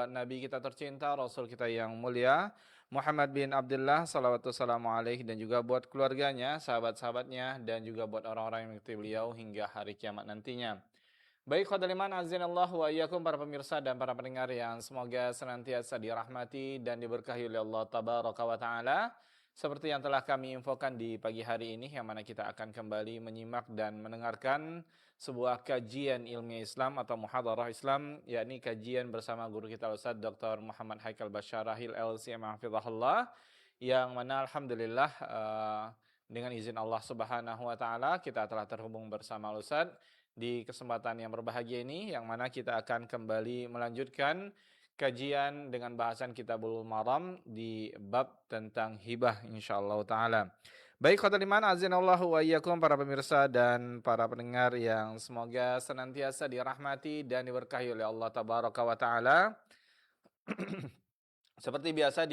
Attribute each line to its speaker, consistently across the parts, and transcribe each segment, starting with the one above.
Speaker 1: Nabi kita tercinta, Rasul kita yang mulia, Muhammad bin Abdullah, salawatu wassalamu alaihi, dan juga buat keluarganya, sahabat-sahabatnya, dan juga buat orang-orang yang mengikuti beliau hingga hari kiamat nantinya. Baik, khotaliman azinallah wa iyyakum, para pemirsa dan para pendengar yang semoga senantiasa dirahmati dan diberkahi oleh Allah tabaraka wa taala. Seperti yang telah kami infokan di pagi hari ini, yang mana kita akan kembali menyimak dan mendengarkan sebuah kajian ilmiah Islam atau muhadarah Islam, yakni kajian bersama guru kita Ustaz Dr. Muhammad Haikal Basyarahil LCM hafizahullah, yang mana alhamdulillah dengan izin Allah Subhanahu wa taala kita telah terhubung bersama Ustaz di kesempatan yang berbahagia ini, yang mana kita akan kembali melanjutkan kajian dengan bahasan Kitabul Maram di bab tentang hibah insyaallah taala. Baik, khotul iman azinallahu wa iyyakum, para pemirsa dan para pendengar yang semoga senantiasa dirahmati dan diberkahi oleh Allah tabaraka wa taala. Seperti biasa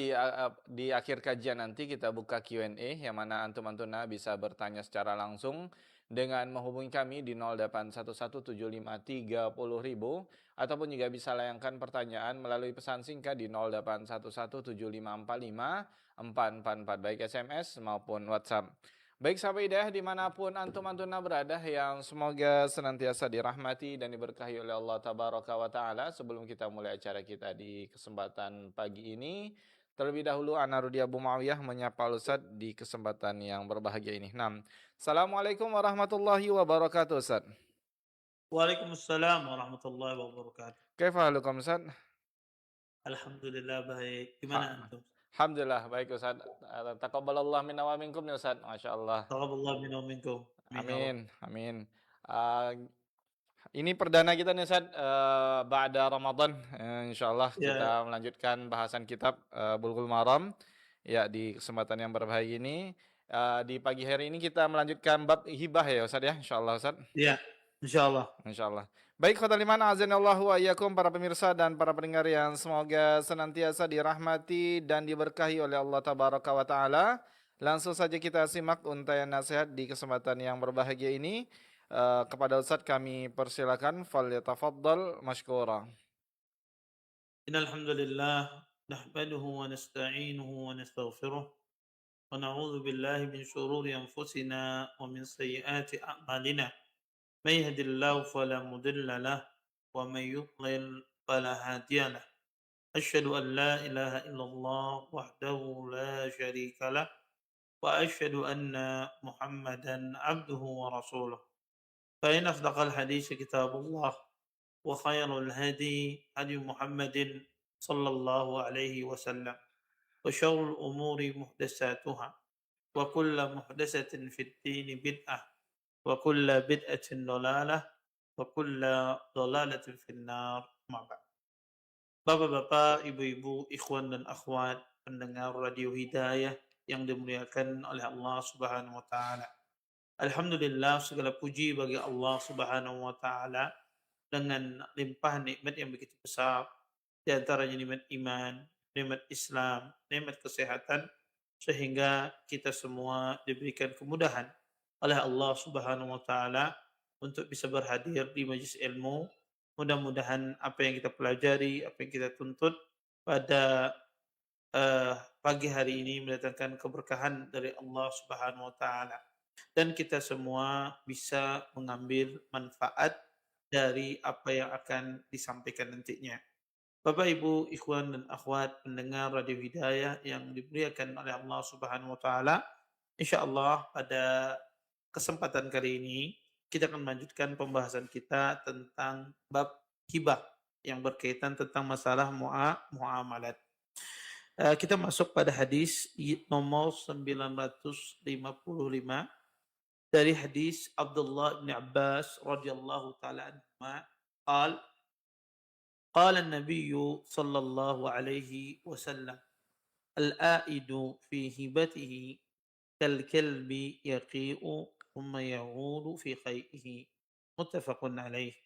Speaker 1: di akhir kajian nanti kita buka Q&A, yang mana antum-antuna bisa bertanya secara langsung dengan menghubungi kami di 08117530.000, ataupun juga bisa layangkan pertanyaan melalui pesan singkat di 081175454444, baik SMS maupun WhatsApp. Baik sahabat hidayah dimanapun antum-antuna berada, yang semoga senantiasa dirahmati dan diberkahi oleh Allah tabaraka wa ta'ala. Sebelum kita mulai acara kita di kesempatan pagi ini, terlebih dahulu ana Rudi Abu Muawiyah menyapa Ustaz di kesempatan yang berbahagia ini. Assalamualaikum warahmatullahi wabarakatuh Ustaz.
Speaker 2: Waalaikumsalam warahmatullahi wabarakatuh.
Speaker 1: Kaifa halukum Ustaz?
Speaker 2: Alhamdulillah baik.
Speaker 1: Ha,
Speaker 2: Gimana antum?
Speaker 1: Alhamdulillah baik Ustaz. Taqabbalallah minna wa minkum nih Ustaz. Masya Allah.
Speaker 2: Taqabbalallah minna wa minkum. Amin ya Allah.
Speaker 1: Amin, amin. Uh, Ini perdana kita nih Ustaz, ba'da Ramadan. Insyaallah
Speaker 2: Ya,
Speaker 1: kita melanjutkan bahasan kitab Bulughul Maram ya di kesempatan yang berbahagia ini. Di pagi hari ini kita melanjutkan bab hibah ya Ustaz ya, insyaallah Ustaz.
Speaker 2: ya. Insyaallah.
Speaker 1: Insyaallah. Baik, khotul iman azanallahu wa iyyakum, para pemirsa dan para pendengar yang semoga senantiasa dirahmati dan diberkahi oleh Allah tabaraka wa taala. Langsung saja kita simak untayan nasihat di kesempatan yang berbahagia ini. Kepada Ustaz kami persilakan, falyatafaddal mashkura.
Speaker 2: Innal hamdalillah nahmaduhu wa nasta'inuhu wa nastaghfiruh wa na'udzu billahi min shururi anfusina wa min sayyiati a'malina. May yahdihillahu fala mudilla lahu wa may yudlil fala hadiya lahu. Asyhadu an la ilaha illallah wahdahu la syarika lahu وأشهد أن محمدا عبده ورسوله فإن أصدق الحديث كتاب الله وخير الهدي هدي محمد صلى الله عليه وسلم وشر الأمور محدثاتها وكل محدثة في الدين بدعة وكل بدعة ضلالة وكل ضلالة في النار ما بعد. Bapak-bapak, ibu-ibu, ikhwan dan akhwat pendengar Radio Hidayah yang dimuliakan oleh Allah Subhanahu wa taala. Alhamdulillah, segala puji bagi Allah Subhanahu wa taala dengan limpahan nikmat yang begitu besar, di antaranya nikmat iman, nikmat Islam, nikmat kesehatan, sehingga kita semua diberikan kemudahan oleh Allah Subhanahu wa taala untuk bisa berhadir di majelis ilmu. Mudah-mudahan apa yang kita pelajari, apa yang kita tuntut pada pagi hari ini mendatangkan keberkahan dari Allah Subhanahu wa taala dan kita semua bisa mengambil manfaat dari apa yang akan disampaikan nantinya. Bapak Ibu, ikhwan dan akhwat pendengar Radio Hidayah yang dimuliakan oleh Allah Subhanahu wa taala, insyaallah pada kesempatan kali ini kita akan melanjutkan pembahasan kita tentang bab hibah yang berkaitan tentang masalah muamalat. Kita masuk pada hadis nomor 955 dari hadis Abdullah bin Abbas radhiyallahu taala anhuma qala qala an-nabiy sallallahu alaihi wasallam al-aidu fi hibatihi kal kalbi yaqi'u thumma ya'udu fi khay'ihi muttafaqun alaih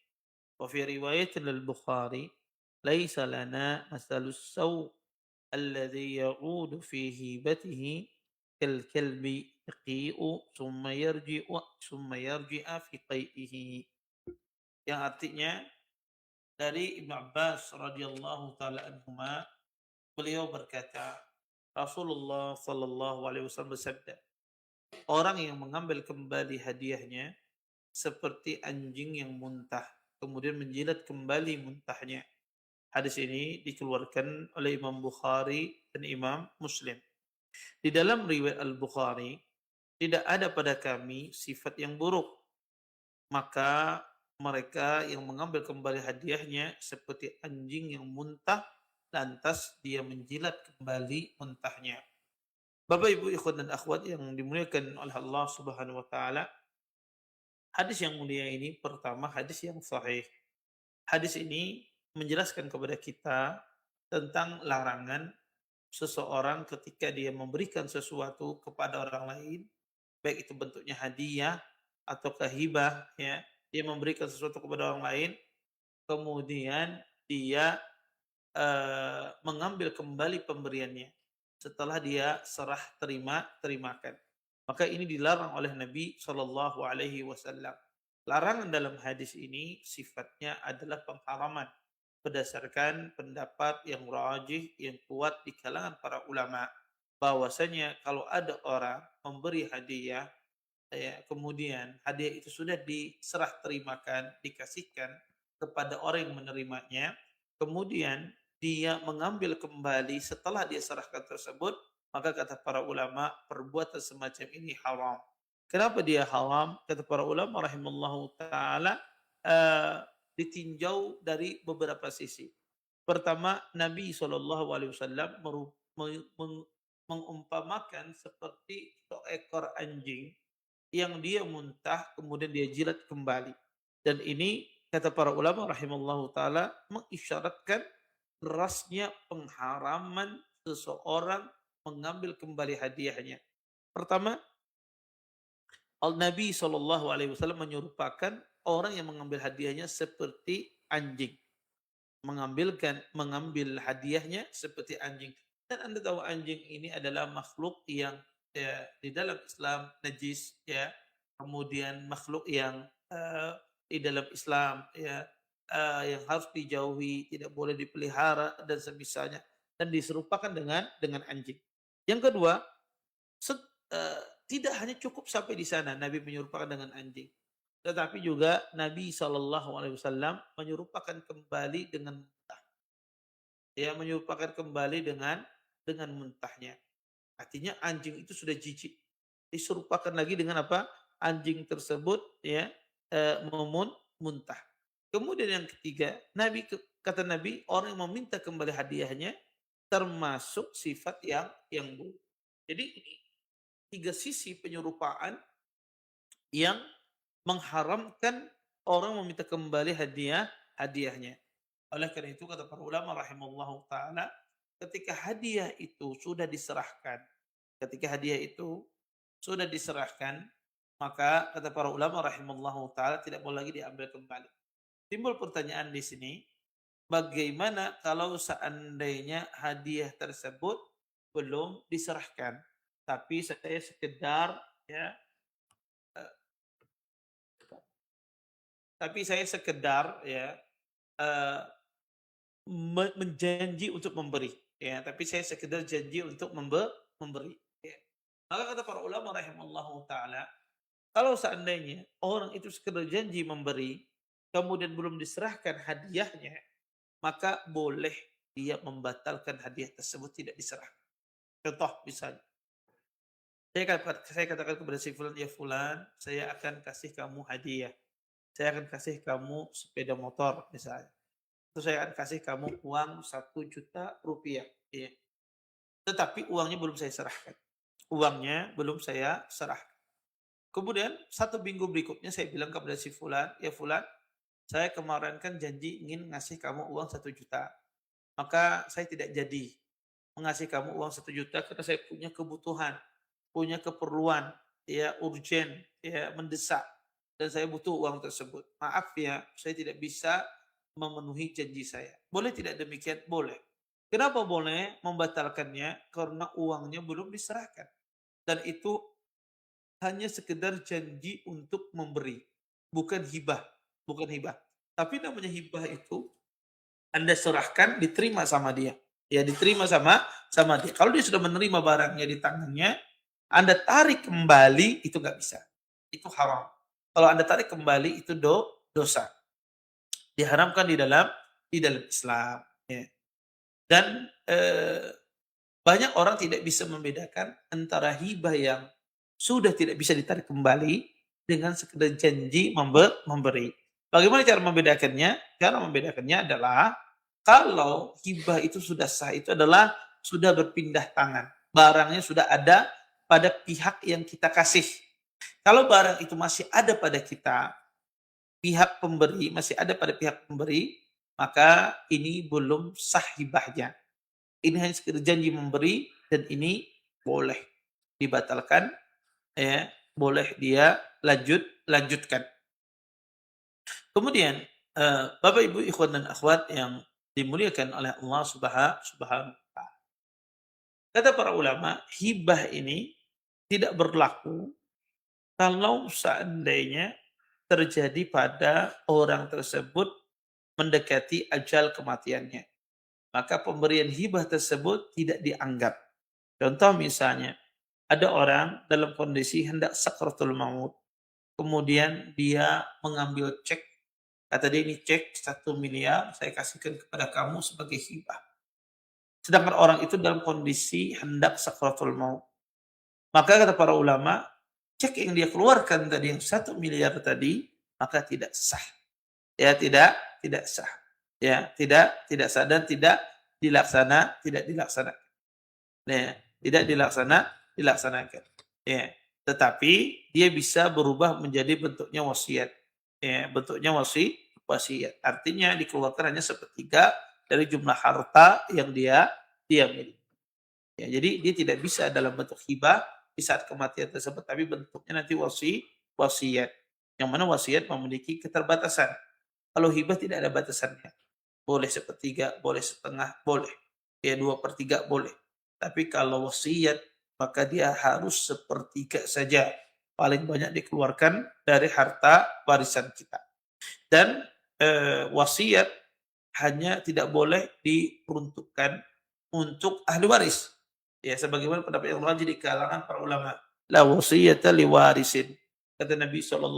Speaker 2: wa fi riwayat al-Bukhari laisa lana masalus saw alladhi ya'udu fi hibatihi kal kalbi yaqi'u thumma yarji'a fi qai'ihi, yang artinya dari Ibnu Abbas radhiyallahu taala anhuma, beliau berkata, Rasulullah sallallahu alaihi wasallam bersabda, orang yang mengambil kembali hadiahnya seperti anjing yang muntah, kemudian menjilat kembali muntahnya. Hadis ini dikeluarkan oleh Imam Bukhari dan Imam Muslim. Di dalam riwayat Al-Bukhari, tidak ada pada kami sifat yang buruk. Maka mereka yang mengambil kembali hadiahnya seperti anjing yang muntah, lantas dia menjilat kembali muntahnya. Bapak, Ibu, ikhwan dan akhwat yang dimuliakan oleh Allah Subhanahu wa taala, hadis yang mulia ini pertama hadis yang sahih. Hadis ini menjelaskan kepada kita tentang larangan seseorang ketika dia memberikan sesuatu kepada orang lain, baik itu bentuknya hadiah atau hibah, ya, dia memberikan sesuatu kepada orang lain, kemudian dia mengambil kembali pemberiannya setelah dia serah terimakan. Maka ini dilarang oleh Nabi Shallallahu Alaihi Wasallam. Larangan dalam hadis ini sifatnya adalah pengharaman berdasarkan pendapat yang rajih yang kuat di kalangan para ulama, bahwasanya kalau ada orang memberi hadiah, ya, kemudian hadiah itu sudah diserah terimakan, dikasihkan kepada orang yang menerimanya, kemudian dia mengambil kembali setelah dia serahkan tersebut, maka kata para ulama, perbuatan semacam ini haram. Kenapa dia haram? Kata para ulama rahimallahu taala, ditinjau dari beberapa sisi. Pertama, Nabi SAW mengumpamakan seperti seekor anjing yang dia muntah kemudian dia jilat kembali. Dan ini kata para ulama rahimallahu taala mengisyaratkan derasnya pengharaman seseorang mengambil kembali hadiahnya. Pertama, Nabi SAW menyerupakan orang yang mengambil hadiahnya seperti anjing. Mengambil hadiahnya seperti anjing. Dan Anda tahu anjing ini adalah makhluk yang, ya, di dalam Islam najis, ya. Kemudian makhluk yang di dalam Islam, ya, yang harus dijauhi, tidak boleh dipelihara dan semisalnya, dan diserupakan dengan anjing. Yang kedua, set, tidak hanya cukup sampai di sana Nabi menyerupakan dengan anjing, tetapi juga Nabi SAW menyerupakan kembali dengan muntah. Ya, menyerupakan kembali dengan muntahnya. Artinya anjing itu sudah jijik. Diserupakan lagi dengan apa? Anjing tersebut, ya, muntah. Kemudian yang ketiga, kata Nabi, orang yang meminta kembali hadiahnya termasuk sifat yang buruk. Jadi ini tiga sisi penyerupaan yang mengharamkan orang meminta kembali hadiahnya. Oleh karena itu kata para ulama rahimallahu taala, ketika hadiah itu sudah diserahkan, maka kata para ulama rahimallahu taala tidak boleh lagi diambil kembali. Timbul pertanyaan di sini, bagaimana kalau seandainya hadiah tersebut belum diserahkan, tapi saya sekedar, ya, ya, eee, menjanji untuk memberi, ya, tapi saya sekedar janji untuk memberi, ya. Maka kata para ulama rahimallahu taala, kalau seandainya orang itu sekedar janji memberi, kemudian belum diserahkan hadiahnya, maka boleh dia membatalkan hadiah tersebut tidak diserahkan. Contoh misalnya, saya katakan kepada si fulan, "Ya fulan, saya akan kasih kamu hadiah. Saya akan kasih kamu sepeda motor," misalnya. Terus saya akan kasih kamu uang 1 juta rupiah, ya. Tetapi uangnya belum saya serahkan. Kemudian 1 minggu berikutnya saya bilang kepada si fulan, "Ya fulan, saya kemarin kan janji ingin ngasih kamu uang 1 juta. Maka saya tidak jadi mengasih kamu uang 1 juta karena saya punya kebutuhan, punya keperluan, ya, urgen, ya, mendesak, dan saya butuh uang tersebut. Maaf ya, saya tidak bisa memenuhi janji saya." Boleh tidak demikian? Boleh. Kenapa boleh membatalkannya? Karena uangnya belum diserahkan. Dan itu hanya sekedar janji untuk memberi, bukan hibah, Tapi namanya hibah itu Anda serahkan, diterima sama dia. Ya, diterima sama dia. Kalau dia sudah menerima barangnya di tangannya, Anda tarik kembali, itu nggak bisa. Itu haram. Kalau Anda tarik kembali, itu dosa. Diharamkan di dalam Islam. Ya. Dan banyak orang tidak bisa membedakan antara hibah yang sudah tidak bisa ditarik kembali dengan sekedar janji memberi. Bagaimana cara membedakannya? Cara membedakannya adalah kalau hibah itu sudah sah, itu adalah sudah berpindah tangan. Barangnya sudah ada pada pihak yang kita kasih. Kalau barang itu masih ada pada kita, pihak pemberi masih ada pada pihak pemberi, maka ini belum sah hibahnya. Ini hanya sekedar janji memberi dan ini boleh dibatalkan, ya, boleh dia lanjutkan. Kemudian, Bapak Ibu ikhwan dan akhwat yang dimuliakan oleh Allah Subhanahu wa taala. Kata para ulama, hibah ini tidak berlaku kalau seandainya terjadi pada orang tersebut mendekati ajal kematiannya. Maka pemberian hibah tersebut tidak dianggap. Contoh misalnya, ada orang dalam kondisi hendak sakratul maut, kemudian dia mengambil cek, kata dia ini cek 1 miliar saya kasihkan kepada kamu sebagai hibah. Sedangkan orang itu dalam kondisi hendak sakratul maut. Maka kata para ulama, cek yang dia keluarkan tadi yang 1 miliar tadi, maka tidak sah. Ya, tidak sah. Ya, tidak sah dan tidak dilaksanakan. Ya, tidak dilaksanakan. Ya, tetapi dia bisa berubah menjadi bentuknya wasiat. Ya, bentuknya wasiat. Artinya dikeluarkan hanya sepertiga dari jumlah harta yang dia miliki. Ya, jadi dia tidak bisa dalam bentuk hibah di saat kematian tersebut, tapi bentuknya nanti wasiat. Yang mana wasiat memiliki keterbatasan. Kalau hibah tidak ada batasannya. Boleh sepertiga, boleh setengah, boleh. Ya 2/3 boleh. Tapi kalau wasiat, maka dia harus sepertiga saja. Paling banyak dikeluarkan dari harta warisan kita. Dan wasiat hanya tidak boleh diperuntukkan untuk ahli waris. Ya, sebagaimana pendapat yang rajih di kalangan para ulama. La wasiyata liwarisin. Kata Nabi SAW,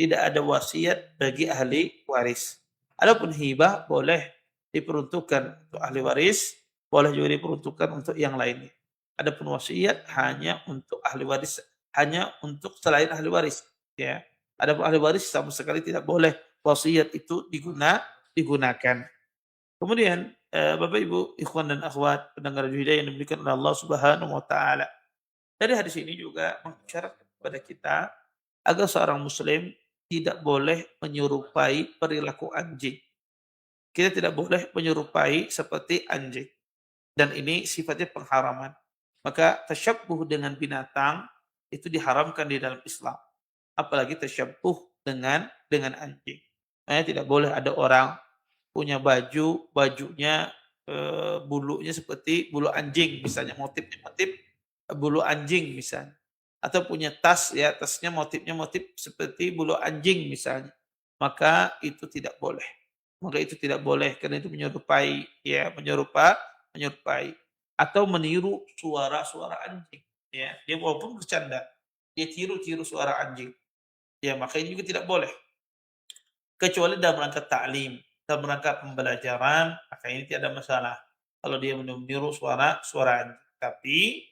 Speaker 2: tidak ada wasiat bagi ahli waris. Adapun hibah boleh diperuntukkan untuk ahli waris, boleh juga diperuntukkan untuk yang lainnya. Adapun wasiat hanya untuk ahli waris, hanya untuk selain ahli waris. Ya, adapun ahli waris sama sekali tidak boleh wasiat itu digunakan. Kemudian Bapak Ibu ikhwan dan akhwat pendengar hidayah yang diberikan oleh Allah Subhanahu wa taala. Dari hadis ini juga mengisyaratkan kepada kita agar seorang muslim tidak boleh menyerupai perilaku anjing. Kita tidak boleh menyerupai seperti anjing. Dan ini sifatnya pengharaman. Maka tasyabbuh dengan binatang itu diharamkan di dalam Islam. Apalagi tasyabbuh dengan anjing. Makanya tidak boleh ada orang punya bajunya bulunya seperti bulu anjing misalnya, motifnya motif bulu anjing misalnya. Atau punya tas ya, tasnya motifnya motif seperti bulu anjing misalnya. Maka itu tidak boleh. Maka itu tidak boleh karena itu menyerupai ya, menyerupai atau meniru suara-suara anjing ya. Dia walaupun bercanda, dia tiru-tiru suara anjing. Ya, maka ini juga tidak boleh. Kecuali dalam rangka ta'lim, dalam rangka pembelajaran, maka ini tidak ada masalah. Kalau dia meniru suara anjing. Tapi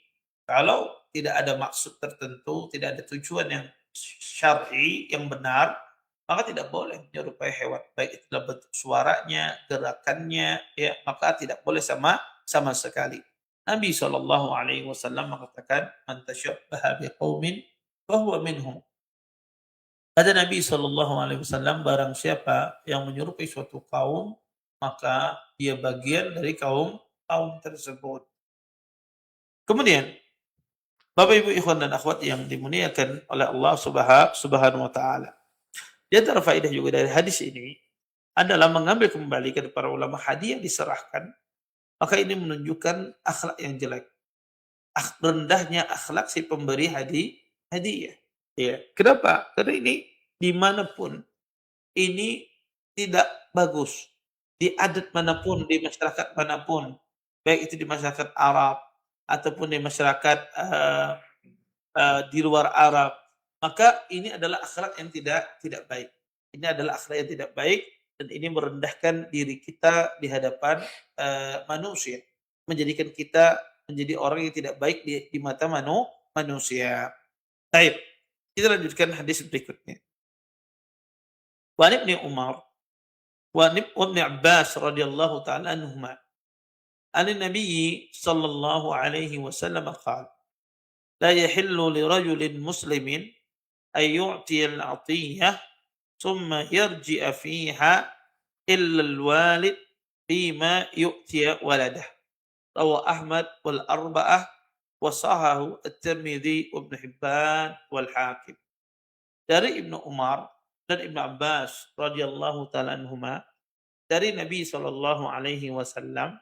Speaker 2: kalau tidak ada maksud tertentu, tidak ada tujuan yang syar'i yang benar, maka tidak boleh menyerupai hewan. Baik itu dalam bentuk suaranya, gerakannya, ya, maka tidak boleh sama sekali. Nabi SAW mengatakan, "Man tasyabbaha biqaumin fahuwa minhum." Kata Nabi SAW, barang siapa yang menyerupai suatu kaum, maka dia bagian dari kaum tersebut. Kemudian, Bapak Ibu ikhwan dan akhwat yang dimuliakan oleh Allah Subhanahu wa taala. Di antara faedah juga dari hadis ini adalah mengambil kembali kepada para ulama hadiah diserahkan, maka ini menunjukkan akhlak yang jelek. Rendahnya akhlak si pemberi hadiah. Ya. Kenapa? Karena ini dimanapun ini tidak bagus. di adat manapun, di masyarakat manapun, baik itu di masyarakat Arab ataupun di masyarakat, di luar Arab, maka ini adalah akhlak yang tidak baik. Ini adalah akhlak yang tidak baik dan ini merendahkan diri kita di hadapan, manusia, menjadikan kita menjadi orang yang tidak baik di mata manusia. Baik, kita lanjutkan hadis berikutnya. Wa an Ibnu Umar wa Ibnu Abbas radhiyallahu ta'ala anhuma, an Nabi sallallahu alaihi wasallam qala, la yahillu li rajulin muslimin ay yu'tiyal 'atiyah thumma yarji'a fiha illa al-walid fima yu'tiya waladah. Rawahu Ahmad wal arba'ah wa sahahahu At-Tirmidzi wa Ibnu Hibban wal Hakim. Dari Ibnu Umar dan Ibnu Abbas radhiyallahu taala anhuma, dari Nabi sallallahu alaihi wasallam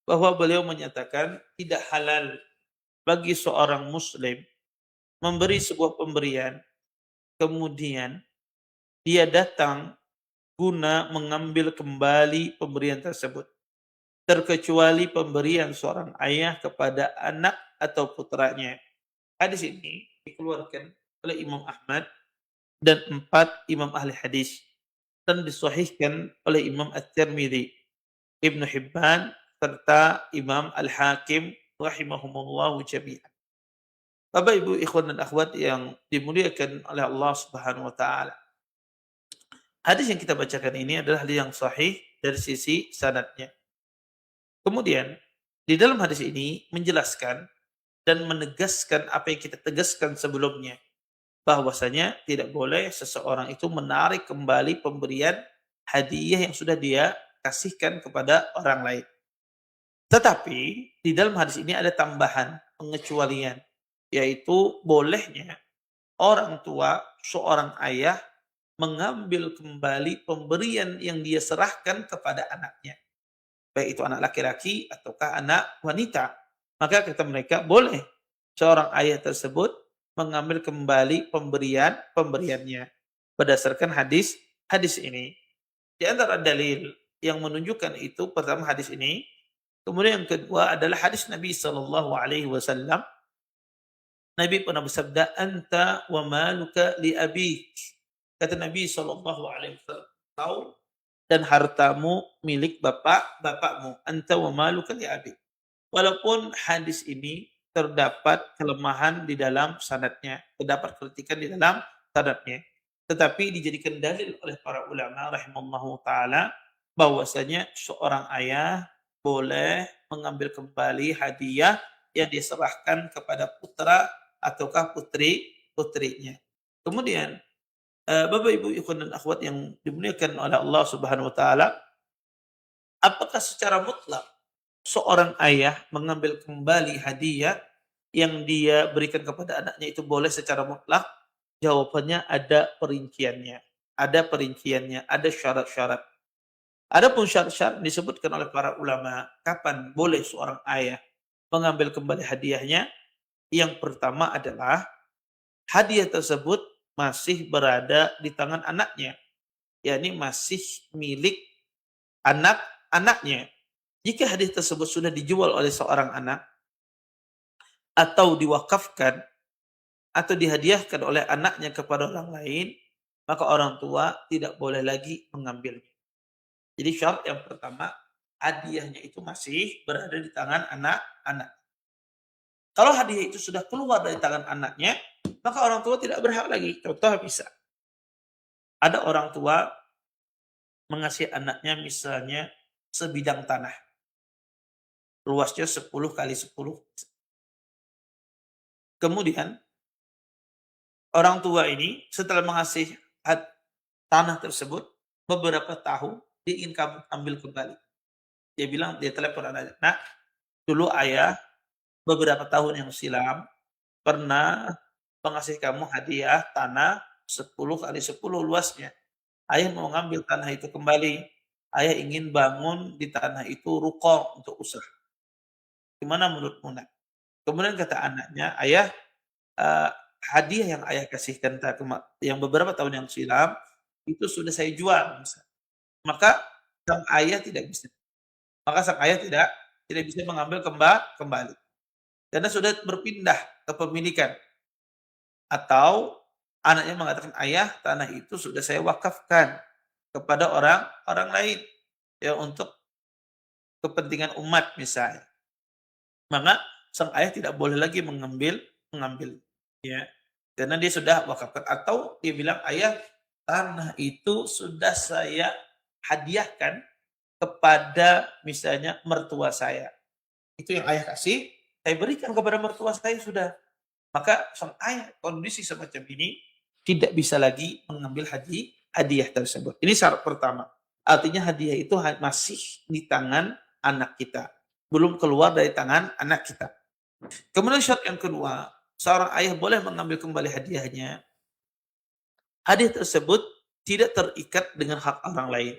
Speaker 2: bahwa beliau menyatakan tidak halal bagi seorang muslim memberi sebuah pemberian, kemudian dia datang guna mengambil kembali pemberian tersebut, terkecuali pemberian seorang ayah kepada anak atau putranya. Hadis ini dikeluarkan oleh Imam Ahmad dan 4 imam ahli hadis dan disahihkan oleh Imam At-Tirmidzi, Ibnu Hibban serta Imam Al-Hakim rahimahumullahu jami'an. Bapak Ibu ikhwan dan akhwat yang dimuliakan oleh Allah Subhanahu wa taala. Hadis yang kita bacakan ini adalah hadis yang sahih dari sisi sanadnya. Kemudian di dalam hadis ini menjelaskan dan menegaskan apa yang kita tegaskan sebelumnya, bahwasanya tidak boleh seseorang itu menarik kembali pemberian hadiah yang sudah dia kasihkan kepada orang lain. Tetapi di dalam hadis ini ada tambahan pengecualian, yaitu bolehnya orang tua, seorang ayah mengambil kembali pemberian yang dia serahkan kepada anaknya, baik itu anak laki-laki ataukah anak wanita. Maka kata mereka boleh seorang ayah tersebut mengambil kembali pemberiannya berdasarkan hadis ini. Di antara dalil yang menunjukkan itu, pertama hadis ini, kemudian yang kedua adalah hadis Nabi sallallahu alaihi wasallam. Nabi pernah bersabda, "Anta wa maluka li abik." Kata Nabi sallallahu alaihi wasallam, "Kau dan hartamu milik bapakmu. Anta wa maluka li abik." Walaupun hadis ini terdapat kelemahan di dalam sanadnya, terdapat kritikan di dalam sanadnya, tetapi dijadikan dalil oleh para ulama rahimallahu taala bahwasanya seorang ayah boleh mengambil kembali hadiah yang diserahkan kepada putra ataukah putrinya. Kemudian Bapak Ibu ikhwan dan akhwat yang dimuliakan oleh Allah Subhanahu wa taala, apakah secara mutlak seorang ayah mengambil kembali hadiah yang dia berikan kepada anaknya itu boleh secara mutlak? Jawabannya ada perinciannya. Ada perinciannya, ada syarat-syarat. Adapun syarat-syarat disebutkan oleh para ulama, kapan boleh seorang ayah mengambil kembali hadiahnya? Yang pertama adalah hadiah tersebut masih berada di tangan anaknya, yakni masih milik anak-anaknya. Jika hadiah tersebut sudah dijual oleh seorang anak atau diwakafkan atau dihadiahkan oleh anaknya kepada orang lain, maka orang tua tidak boleh lagi mengambilnya. Jadi syarat yang pertama, hadiahnya itu masih berada di tangan anak-anak. Kalau hadiah itu sudah keluar dari tangan anaknya, maka orang tua tidak berhak lagi. Contoh bisa, ada orang tua mengasih anaknya misalnya sebidang tanah, luasnya 10 kali 10. Kemudian orang tua ini setelah mengasih tanah tersebut, beberapa tahun dia ingin kamu ambil kembali. Dia bilang, dia telepon anaknya, "Nak, dulu ayah beberapa tahun yang silam pernah mengasih kamu hadiah tanah 10 kali 10 luasnya. Ayah mau ngambil tanah itu kembali. Ayah ingin bangun di tanah itu ruko untuk usaha. Gimana menurutmu, Nak?" Kemudian kata anaknya, "Ayah, eee, hadiah yang ayah kasihkan yang beberapa tahun yang silam, itu sudah saya jual," misalnya. Maka sang ayah tidak bisa. Maka sang ayah tidak bisa mengambil kembali. Karena sudah berpindah kepemilikan. Atau anaknya mengatakan, "Ayah, tanah itu sudah saya wakafkan kepada orang orang lain, ya untuk kepentingan umat," misalnya. Maka sang ayah tidak boleh lagi mengambil, ya. Karena dia sudah wakafkan atau dia bilang, "Ayah, tanah itu sudah saya hadiahkan kepada misalnya mertua saya. Itu yang ayah kasih, saya berikan kepada mertua saya sudah." Maka sang ayah kondisi semacam ini tidak bisa lagi mengambil hadiah tersebut. Ini syarat pertama. Artinya hadiah itu masih di tangan anak kita, belum keluar dari tangan anak kita. Kemudian syarat yang kedua, seorang ayah boleh mengambil kembali hadiahnya. Hadiah tersebut tidak terikat dengan hak orang lain.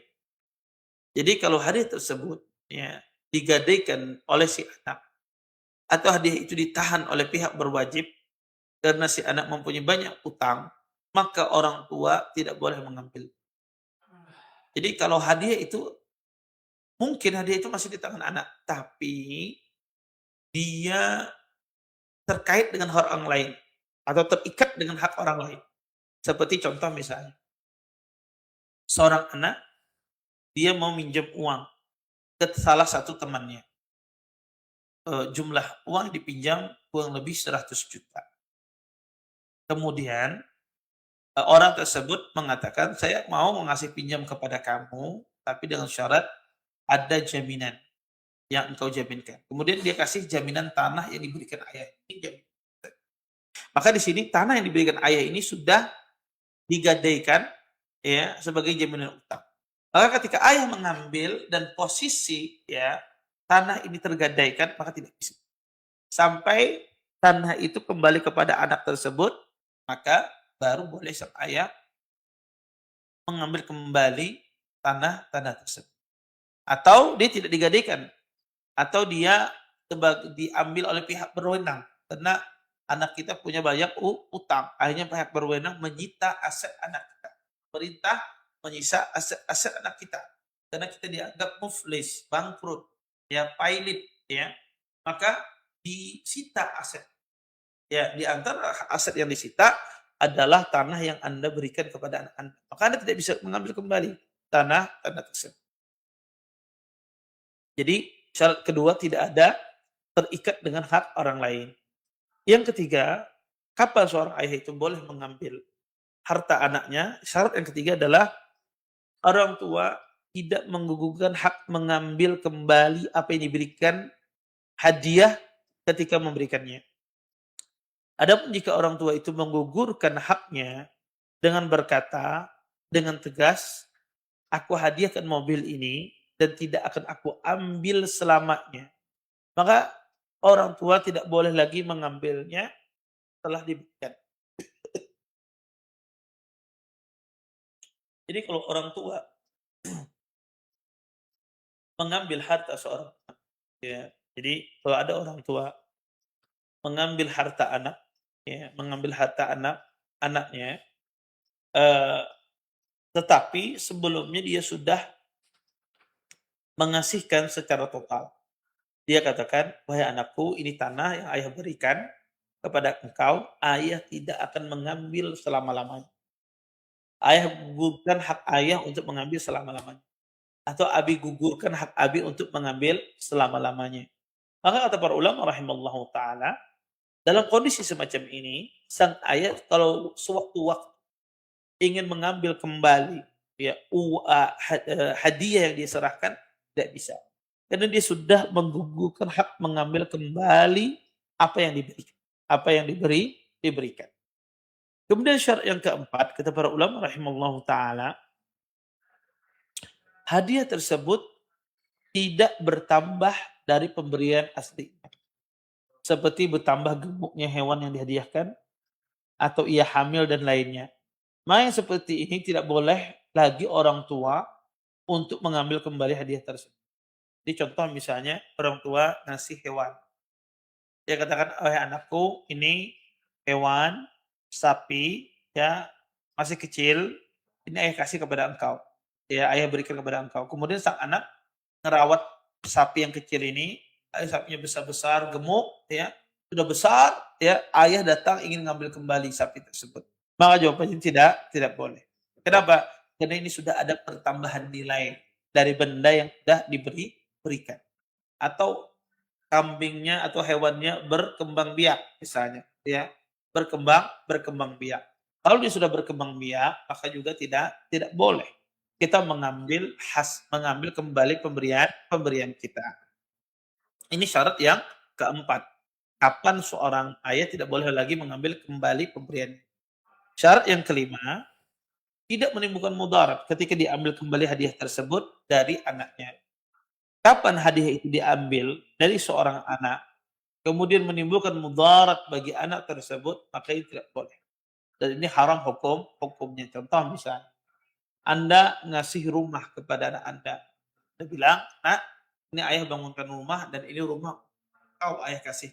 Speaker 2: Jadi kalau hadiah tersebut ya digadaikan oleh si anak atau hadiah itu ditahan oleh pihak berwajib karena si anak mempunyai banyak utang, maka orang tua tidak boleh mengambil. Jadi kalau hadiah itu mungkin hadiah itu masih di tangan anak, tapi dia terkait dengan hak orang lain atau terikat dengan hak orang lain. Seperti contoh misalnya, seorang anak dia mau minjem uang ke salah satu temannya. Jumlah uang dipinjam kurang lebih 100 juta. Kemudian orang tersebut mengatakan, "Saya mau mengasih pinjam kepada kamu, tapi dengan syarat ada jaminan yang engkau jaminkan." Kemudian dia kasih jaminan tanah yang diberikan ayah. Maka di sini tanah yang diberikan ayah ini sudah digadaikan ya sebagai jaminan utang. Maka ketika ayah mengambil dan posisi ya tanah ini tergadaikan, maka tidak bisa. Sampai tanah itu kembali kepada anak tersebut, maka baru boleh sang ayah mengambil kembali tanah-tanah tersebut. Atau dia tidak digadaikan, atau dia diambil oleh pihak berwenang. Karena anak kita punya banyak utang, akhirnya pihak berwenang menyita aset anak kita. Pemerintah menyisa aset-aset anak kita. Karena kita dianggap muflis, bangkrut, ya pailit, ya. Maka disita aset. Ya, di antara aset yang disita adalah tanah yang Anda berikan kepada anak Anda. Maka Anda tidak bisa mengambil kembali tanah tersebut. Jadi syarat kedua tidak ada terikat dengan hak orang lain. Yang ketiga, kapan seorang ayah itu boleh mengambil harta anaknya? Syarat yang ketiga adalah orang tua tidak menggugurkan hak mengambil kembali apa yang diberikan hadiah ketika memberikannya. Adapun jika orang tua itu menggugurkan haknya dengan berkata dengan tegas, "Aku hadiahkan mobil ini dan tidak akan aku ambil selamanya." Maka orang tua tidak boleh lagi mengambilnya setelah diberikan. Jadi kalau orang tua mengambil harta seorang anak, ya. Jadi kalau ada orang tua mengambil harta anak, ya, mengambil harta anaknya, eee, tetapi sebelumnya dia sudah mengasihkan secara total. Dia katakan, "Wahai anakku, ini tanah yang ayah berikan kepada engkau, ayah tidak akan mengambil selama-lamanya. Ayah gugurkan hak ayah untuk mengambil selama-lamanya." Atau abi gugurkan hak abi untuk mengambil selama-lamanya. Maka kata para ulama rahimallahu taala, dalam kondisi semacam ini, sang ayah kalau sewaktu-waktu ingin mengambil kembali ya hadiah yang dia serahkan, tidak bisa. Karena dia sudah menggugurkan hak mengambil kembali apa yang diberikan, apa yang diberikan. Kemudian syarat yang keempat, kata para ulama rahimallahu taala, hadiah tersebut tidak bertambah dari pemberian asli. Seperti bertambah gemuknya hewan yang dihadiahkan, atau ia hamil dan lainnya. Maka yang seperti ini tidak boleh lagi orang tua untuk mengambil kembali hadiah tersebut. Jadi contoh misalnya orang tua ngasih hewan. Dia katakan, "Wahai anakku, ini hewan sapi ya masih kecil, ini ayah kasih kepada engkau." ya ayah berikan kepada engkau. Kemudian sang anak ngerawat sapi yang kecil ini, sapinya besar-besar, gemuk, ya, sudah besar, ya, ayah datang ingin ngambil kembali sapi tersebut. Maka jawabannya tidak boleh. Kenapa? Karena ini sudah ada pertambahan nilai dari benda yang sudah berikan. Atau kambingnya atau hewannya berkembang biak misalnya, ya, berkembang biak. Kalau dia sudah berkembang biak, maka juga tidak boleh kita mengambil kembali pemberian kita. Ini syarat yang keempat. Kapan seorang ayah tidak boleh lagi mengambil kembali pemberian. Syarat yang kelima, tidak menimbulkan mudarat ketika diambil kembali hadiah tersebut dari anaknya. Kapan hadiah itu diambil dari seorang anak, kemudian menimbulkan mudarat bagi anak tersebut, maka itu tidak boleh. Dan ini haram hukumnya. Contoh misalnya, Anda ngasih rumah kepada anak Anda. Anda bilang, "Nak, ini ayah bangunkan rumah dan ini rumah kau ayah kasih."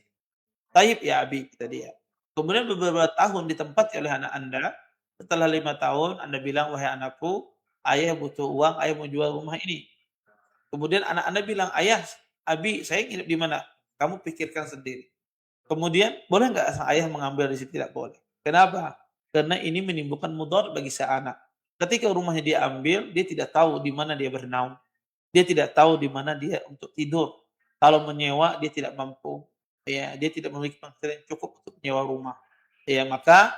Speaker 2: "Taib ya Abi," kata dia. Kemudian beberapa tahun ditempati oleh anak Anda, setelah 5 tahun Anda bilang, "Wahai anakku, ayah butuh uang, ayah mau jual rumah ini." Kemudian anak Anda bilang, "Ayah, Abi, saya nginep di mana?" Kamu pikirkan sendiri. Kemudian, boleh nggak sang ayah mengambil di situ? Tidak boleh. Kenapa? Karena ini menimbulkan mudarat bagi si anak. Ketika rumahnya dia ambil, dia tidak tahu di mana dia bernaung. Dia tidak tahu di mana dia untuk tidur. Kalau menyewa, dia tidak mampu. Ya, dia tidak memiliki penghasilan yang cukup untuk menyewa rumah. Ya, maka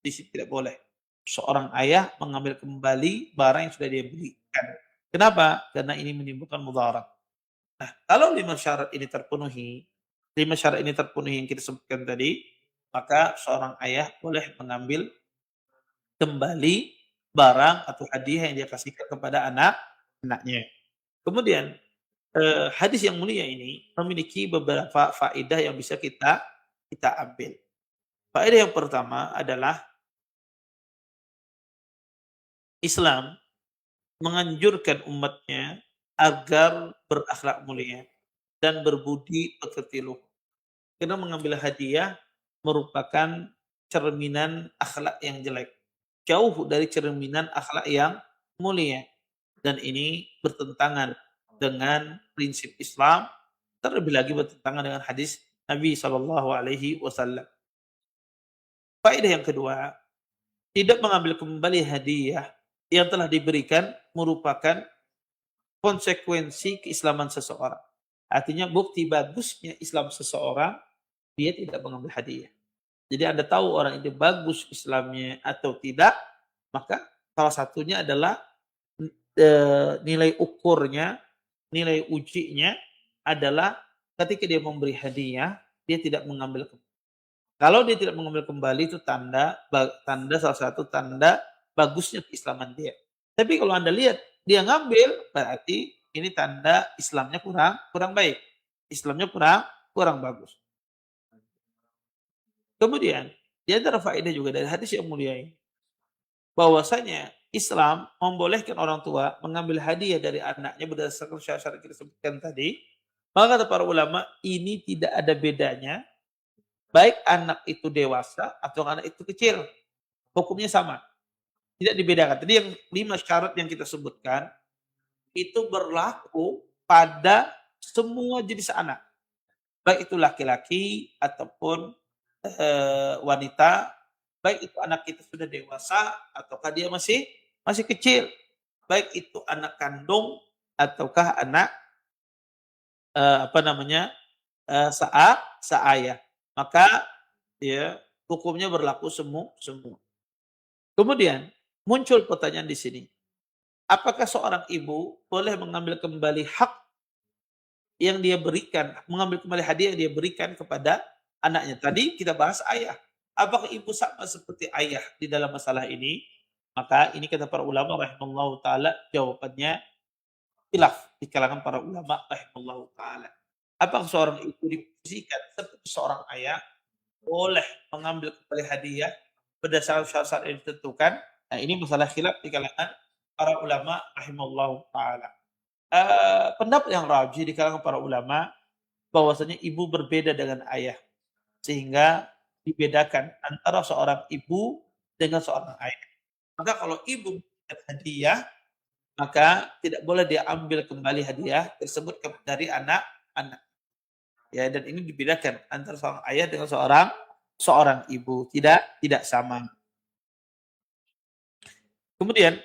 Speaker 2: di situ tidak boleh. Seorang ayah mengambil kembali barang yang sudah dia belikan. Kenapa? Karena ini menimbulkan mudarat. Nah, kalau 5 syarat ini terpenuhi yang kita sebutkan tadi, maka seorang ayah boleh mengambil kembali barang atau hadiah yang dia kasihkan kepada anaknya. Kemudian, hadis yang mulia ini memiliki beberapa faedah yang bisa kita ambil. Faedah yang pertama adalah Islam menganjurkan umatnya agar berakhlak mulia dan berbudi pekerti luhur. Karena mengambil hadiah merupakan cerminan akhlak yang jelek. Jauh dari cerminan akhlak yang mulia. Dan ini bertentangan dengan prinsip Islam, terlebih lagi bertentangan dengan hadis Nabi SAW. Faedah yang kedua, tidak mengambil kembali hadiah yang telah diberikan merupakan konsekuensi keislaman seseorang. Artinya bukti bagusnya Islam seseorang, dia tidak mengambil hadiah. Jadi Anda tahu orang itu bagus Islamnya atau tidak, maka salah satunya adalah nilai ukurnya, nilai ujinya adalah ketika dia memberi hadiah, dia tidak mengambil kembali. Kalau dia tidak mengambil kembali itu tanda salah satu tanda bagusnya keislaman dia. Tapi kalau Anda lihat dia ngambil, berarti ini tanda Islamnya kurang kurang baik. Islamnya kurang bagus. Kemudian, di antara faedah juga dari hadis yang mulia ini, bahwasanya Islam membolehkan orang tua mengambil hadiah dari anaknya berdasarkan syarat-syarat yang kita sebutkan tadi. Maka kata para ulama, ini tidak ada bedanya, baik anak itu dewasa atau anak itu kecil, hukumnya sama, tidak dibedakan. Tadi yang 5 syarat yang kita sebutkan, itu berlaku pada semua jenis anak, baik itu laki-laki ataupun wanita, baik itu anak kita sudah dewasa ataukah dia masih masih kecil, baik itu anak kandung ataukah anak, apa namanya, seayah. Maka ya hukumnya berlaku semua. Kemudian muncul pertanyaan di sini, apakah seorang ibu boleh mengambil kembali hak yang dia berikan, mengambil kembali hadiah yang dia berikan kepada anaknya? Tadi kita bahas ayah. Apakah ibu sama seperti ayah di dalam masalah ini? Maka ini kata para ulama rahimallahu taala, jawabannya khilaf di kalangan para ulama rahimallahu taala. Apakah seorang ibu diposisikan seperti seorang ayah, boleh mengambil kembali hadiah berdasarkan syarat-syarat yang ditentukan? Nah, ini masalah khilaf di kalangan para ulama rahimallahu taala. Pendapat yang rajih di kalangan para ulama bahwasanya ibu berbeda dengan ayah, sehingga dibedakan antara seorang ibu dengan seorang ayah. Maka kalau ibu memberikan hadiah, maka tidak boleh dia ambil kembali hadiah tersebut dari anak-anak. Ya, dan ini dibedakan antara seorang ayah dengan seorang ibu, tidak sama. Kemudian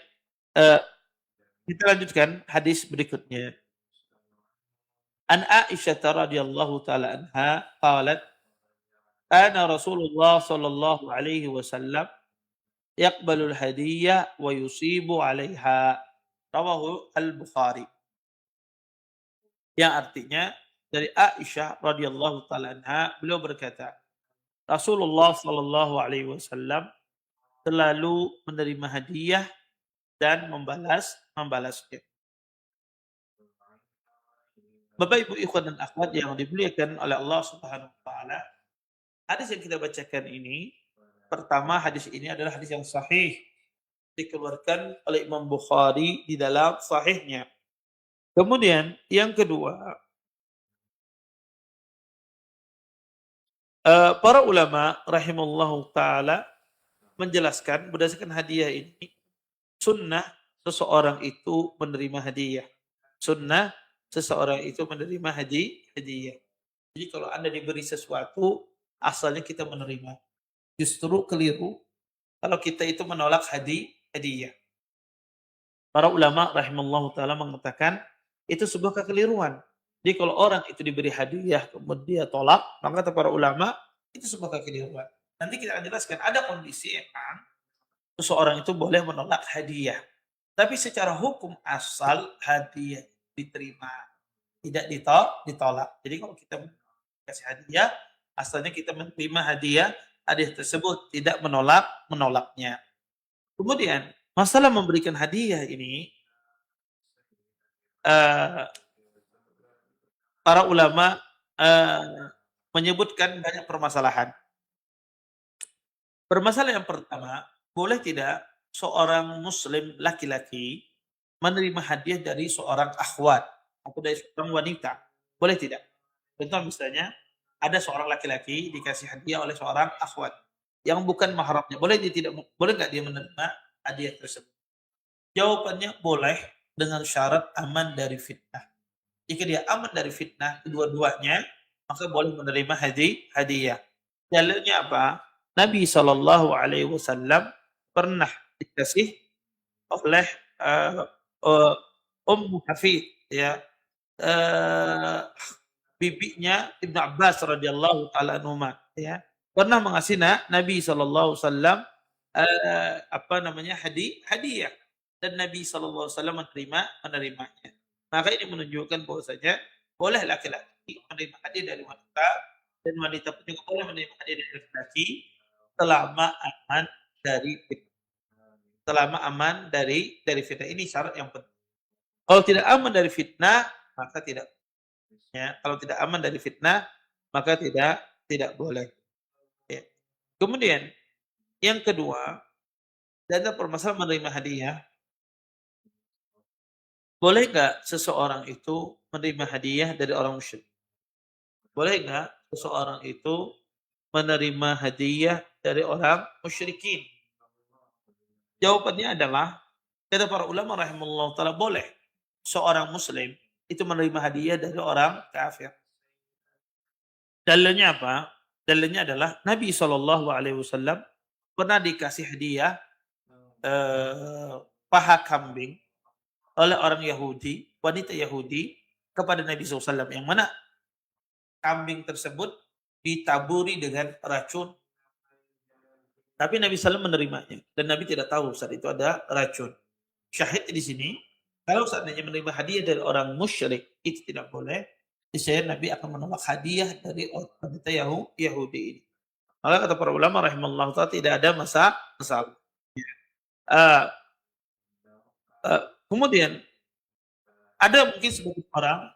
Speaker 2: eh, kita lanjutkan hadis berikutnya. An Aisyah radhiyallahu taala anha qalat kana Rasulullah sallallahu alaihi wasallam yaqbalul hadiyah wa yusibu 'alaiha. Rawahu Al-Bukhari. Yang artinya dari Aisyah radhiyallahu taala anha beliau berkata, Rasulullah sallallahu alaihi wasallam selalu menerima hadiah dan membalasnya. Bapak Ibu ikhwan dan akhwat yang dimuliakan oleh Allah Subhanahu wa taala, hadis yang kita bacakan ini, pertama hadis ini adalah hadis yang sahih dikeluarkan oleh Imam Bukhari di dalam sahihnya. Kemudian yang kedua, para ulama rahimallahu taala menjelaskan berdasarkan hadiah ini, sunnah seseorang itu menerima hadiah. Sunnah seseorang itu menerima hadiah. Jadi kalau Anda diberi sesuatu, asalnya kita menerima. Justru keliru kalau kita itu menolak hadiah. Para ulama rahimallahu taala mengatakan itu sebuah kekeliruan. Jadi kalau orang itu diberi hadiah kemudian dia tolak, maka kata para ulama itu sebuah kekeliruan. Nanti kita akan jelaskan ada kondisi emang seseorang itu boleh menolak hadiah. Tapi secara hukum asal hadiah diterima, tidak ditolak. Jadi kalau kita kasih hadiah, asalnya kita menerima hadiah tersebut, tidak menolaknya. Kemudian masalah memberikan hadiah ini, para ulama menyebutkan banyak permasalahan. Permasalahan yang pertama, boleh tidak seorang muslim laki-laki menerima hadiah dari seorang akhwat atau dari seorang wanita? Boleh tidak? Contoh misalnya, ada seorang laki-laki dikasih hadiah oleh seorang akhwat yang bukan mahramnya. Boleh nggak dia menerima hadiah tersebut? Jawabannya boleh dengan syarat aman dari fitnah. Jika dia aman dari fitnah kedua-duanya, maka boleh menerima hadiah. Dalilnya apa? Nabi Shallallahu Alaihi Wasallam pernah dikasih oleh uh, uh, Ummu Hafid, ya, bibinya Ibnu Abbas radhiyallahu taala anhuma, ya, pernah mengasih Nabi Shallallahu Alaihi Wasallam hadiah, dan Nabi Shallallahu Alaihi Wasallam menerimanya. Maka ini menunjukkan bahwasanya boleh laki-laki menerima hadiah dari wanita, dan wanita pun juga boleh menerima hadiah dari laki-laki selama aman dari fitnah. Selama aman dari fitnah, ini syarat yang penting. Kalau tidak aman dari fitnah, maka tidak. Ya, kalau tidak aman dari fitnah, maka tidak boleh. Ya. Kemudian yang kedua, dan permasalahan menerima hadiah, boleh nggak seseorang itu menerima hadiah dari orang musyrik? Boleh nggak seseorang itu menerima hadiah dari orang musyrikin? Jawabannya adalah, kata para ulama rahimahullah ta'ala, boleh seorang muslim itu menerima hadiah dari orang kafir. Dalilnya apa? Dalilnya adalah Nabi Shallallahu Alaihi Wasallam pernah dikasih hadiah paha kambing oleh orang Yahudi, wanita Yahudi, kepada Nabi SAW, yang mana kambing tersebut ditaburi dengan racun. Tapi Nabi SAW menerimanya, dan Nabi tidak tahu saat itu ada racun. Syahid di sini, kalau seandainya menerima hadiah dari orang musyrik, itu tidak boleh. Saya Nabi akan menolak hadiah dari wanita Yahudi ini. Maka kata para ulama rahimallahu ta'ala, tidak ada masalah. Kemudian ada mungkin sebagian orang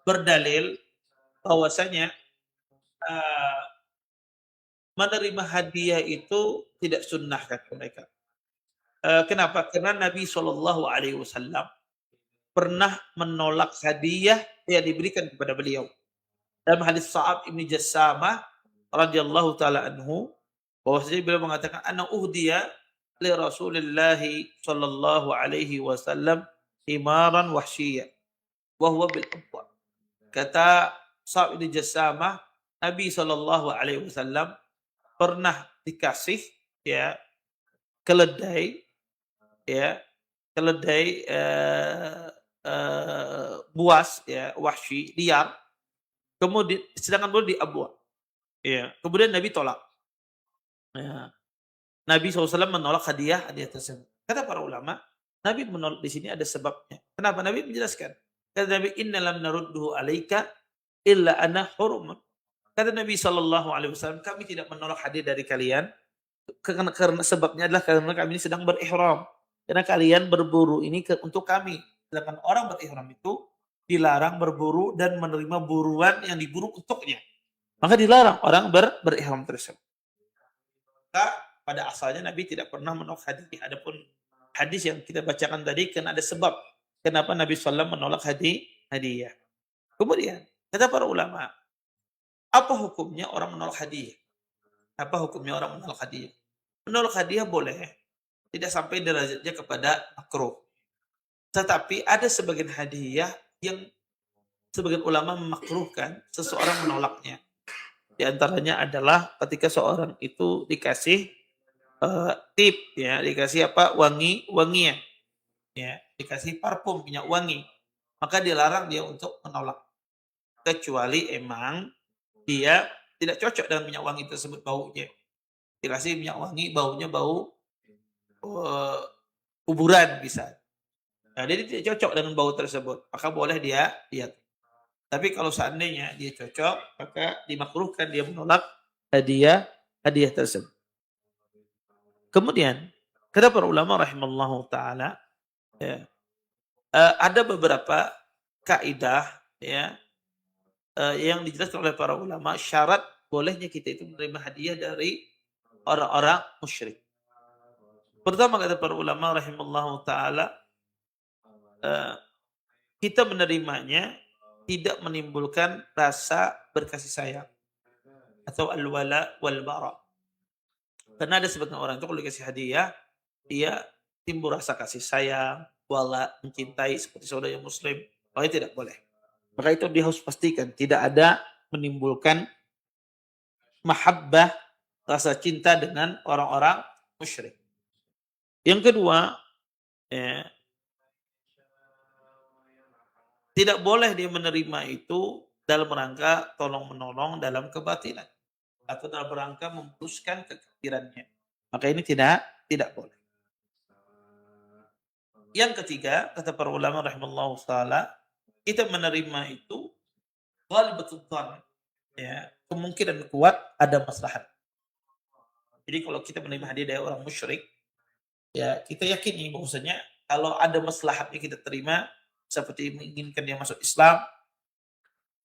Speaker 2: berdalil bahwasanya menerima hadiah itu tidak sunnah, kata mereka. Kenapa? Karena Nabi Shallallahu Alaihi Wasallam pernah menolak hadiah yang diberikan kepada beliau. Dalam hadis Sa'ab ibn Jassamah radhiyallahu taala anhu, bahwasanya beliau mengatakan, "Ana uhdiya li Rasulillah sallallahu alaihi wasallam himaran wahsyiya wa huwa bil abwa. Kata Sa'id bin Jassamah, Nabi sallallahu alaihi wasallam pernah dikasih ya keledai ya, keledai buas ya, wahsy, liar, kemudian sedangkan beliau di abwa. Ya, kemudian Nabi tolak. Ya. Nabi SAW menolak hadiah tersebut. Kata para ulama, Nabi menolak di sini ada sebabnya. Kenapa? Nabi menjelaskan. Kata Nabi, "Inna lam narudduhu alaika illa ana hurumun." Kata Nabi SAW, kami tidak menolak hadiah dari kalian karena sebabnya adalah karena kami ini sedang berihram. Karena kalian berburu ini untuk kami. Sedangkan orang berihram itu dilarang berburu dan menerima buruan yang diburu untuknya. Maka dilarang orang berihram tersebut. Maka pada asalnya Nabi tidak pernah menolak hadiah. Adapun hadis yang kita bacakan tadi kan ada sebab kenapa Nabi SAW menolak hadiah. Kemudian kata para ulama, apa hukumnya orang menolak hadiah? Apa hukumnya orang menolak hadiah? Menolak hadiah boleh, tidak sampai derajatnya kepada makruh. Tetapi ada sebagian hadiah yang sebagian ulama memakruhkan seseorang menolaknya. Di antaranya adalah ketika seorang itu dikasih tip ya, dikasih apa? Wangian. Ya, dikasih parfum minyak wangi. Maka dilarang dia untuk menolak. Kecuali emang dia tidak cocok dengan minyak wangi tersebut baunya. Dikasih minyak wangi baunya bau kuburan bisa. Nah, dia tidak cocok dengan bau tersebut, maka boleh dia lihat. Tapi kalau seandainya dia cocok, maka dimakruhkan dia menolak hadiah tersebut. Kemudian, kata para ulama rahimallahu taala, ya, ada beberapa kaidah ya yang dijelaskan oleh para ulama syarat bolehnya kita itu menerima hadiah dari orang-orang musyrik. Pertama kata para ulama rahimallahu taala, kita menerimanya tidak menimbulkan rasa berkasih sayang atau al-wala wal bara. Karena ada sebagian orang itu kalau dikasih hadiah, dia timbul rasa kasih sayang, wala, mencintai seperti saudara yang muslim. Maka tidak boleh. Maka itu dia harus pastikan tidak ada menimbulkan mahabbah, rasa cinta dengan orang-orang musyrik. Yang kedua, ya, tidak boleh dia menerima itu dalam rangka tolong-menolong dalam kebatilan atau dalam rangka memuluskan kekafirannya. Maka ini tidak boleh. Yang ketiga, kata para ulama rahimallahu taala, kita menerima itu ghalibatul dhann, ya, kemungkinan kuat ada maslahat. Jadi kalau kita menerima hadiah dari orang musyrik, ya kita yakini bahwasanya kalau ada maslahatnya kita terima, seperti menginginkan dia masuk Islam,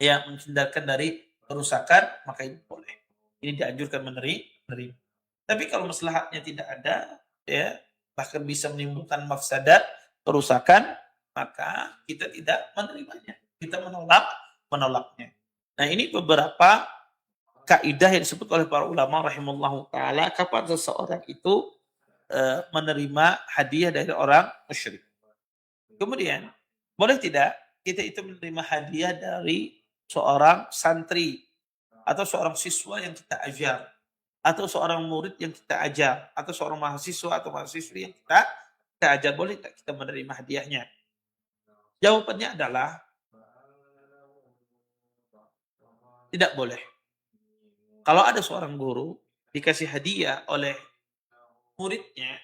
Speaker 2: ya menghindarkan dari kerusakan, maka ini boleh. Ini dianjurkan menerima. Tapi kalau maslahatnya tidak ada, ya bahkan bisa menimbulkan mafsadat, kerusakan, maka kita tidak menerimanya. Kita menolaknya. Nah, ini beberapa kaidah yang disebut oleh para ulama rahimallahu taala kapan seseorang itu menerima hadiah dari orang musyrik. Kemudian, boleh tidak kita itu menerima hadiah dari seorang santri atau seorang siswa yang kita ajar atau seorang murid yang kita ajar atau seorang mahasiswa atau mahasiswi yang kita ajar, boleh tidak kita menerima hadiahnya? Jawabannya adalah tidak boleh. Kalau ada seorang guru dikasih hadiah oleh muridnya,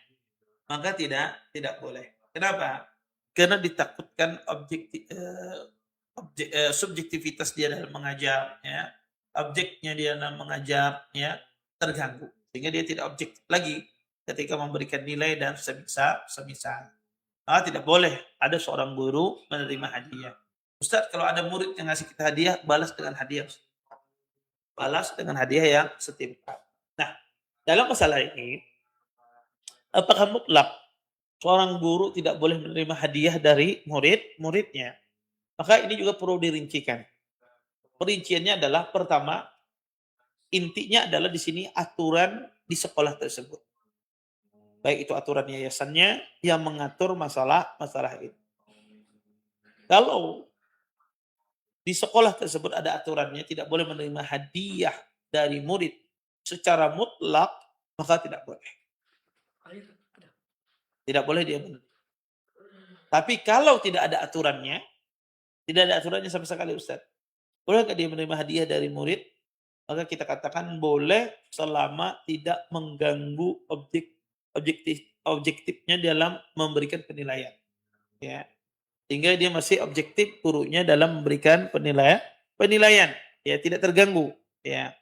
Speaker 2: maka tidak boleh. Kenapa? Karena ditakutkan subjektivitas dia dalam mengajar, ya, objeknya dia dalam mengajar, ya, terganggu, sehingga dia tidak objektif lagi ketika memberikan nilai dan semisal. Maka tidak boleh ada seorang guru menerima hadiah. Ustaz, kalau ada murid yang ngasih kita hadiah, balas dengan hadiah yang setimpal. Nah, dalam masalah ini, apakah mutlak seorang guru tidak boleh menerima hadiah dari muridnya? Maka ini juga perlu dirincikan. Perinciannya adalah pertama, intinya adalah di sini aturan di sekolah tersebut. baik itu aturan yayasannya yang mengatur masalah itu. Kalau di sekolah tersebut ada aturannya tidak boleh menerima hadiah dari murid secara mutlak, maka tidak boleh. Tidak boleh dia menerima. Tapi kalau tidak ada aturannya sama sekali Ustaz. Bolehkah dia menerima hadiah dari murid? Maka kita katakan boleh selama tidak mengganggu objektifnya dalam memberikan penilaian. Ya. Sehingga dia masih objektif gurunya dalam memberikan penilaian. Ya, tidak terganggu. Ya.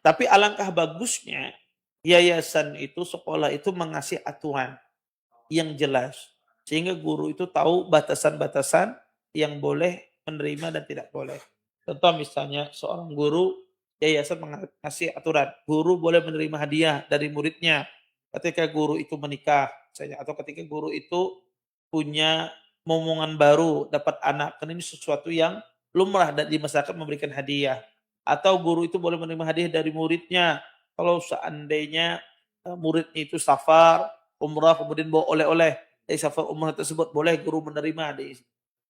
Speaker 2: Tapi alangkah bagusnya yayasan itu, sekolah itu mengasih aturan yang jelas. Sehingga guru itu tahu batasan-batasan yang boleh menerima dan tidak boleh. Contoh misalnya seorang guru, yayasan mengasih aturan, guru boleh menerima hadiah dari muridnya ketika guru itu menikah, misalnya, atau ketika guru itu punya momongan baru, dapat anak. Karena ini sesuatu yang lumrah dan di masyarakat memberikan hadiah. Atau guru itu boleh menerima hadiah dari muridnya kalau seandainya muridnya itu safar, umrah, kemudian bawa oleh-oleh dari safar umrah tersebut, boleh guru menerima.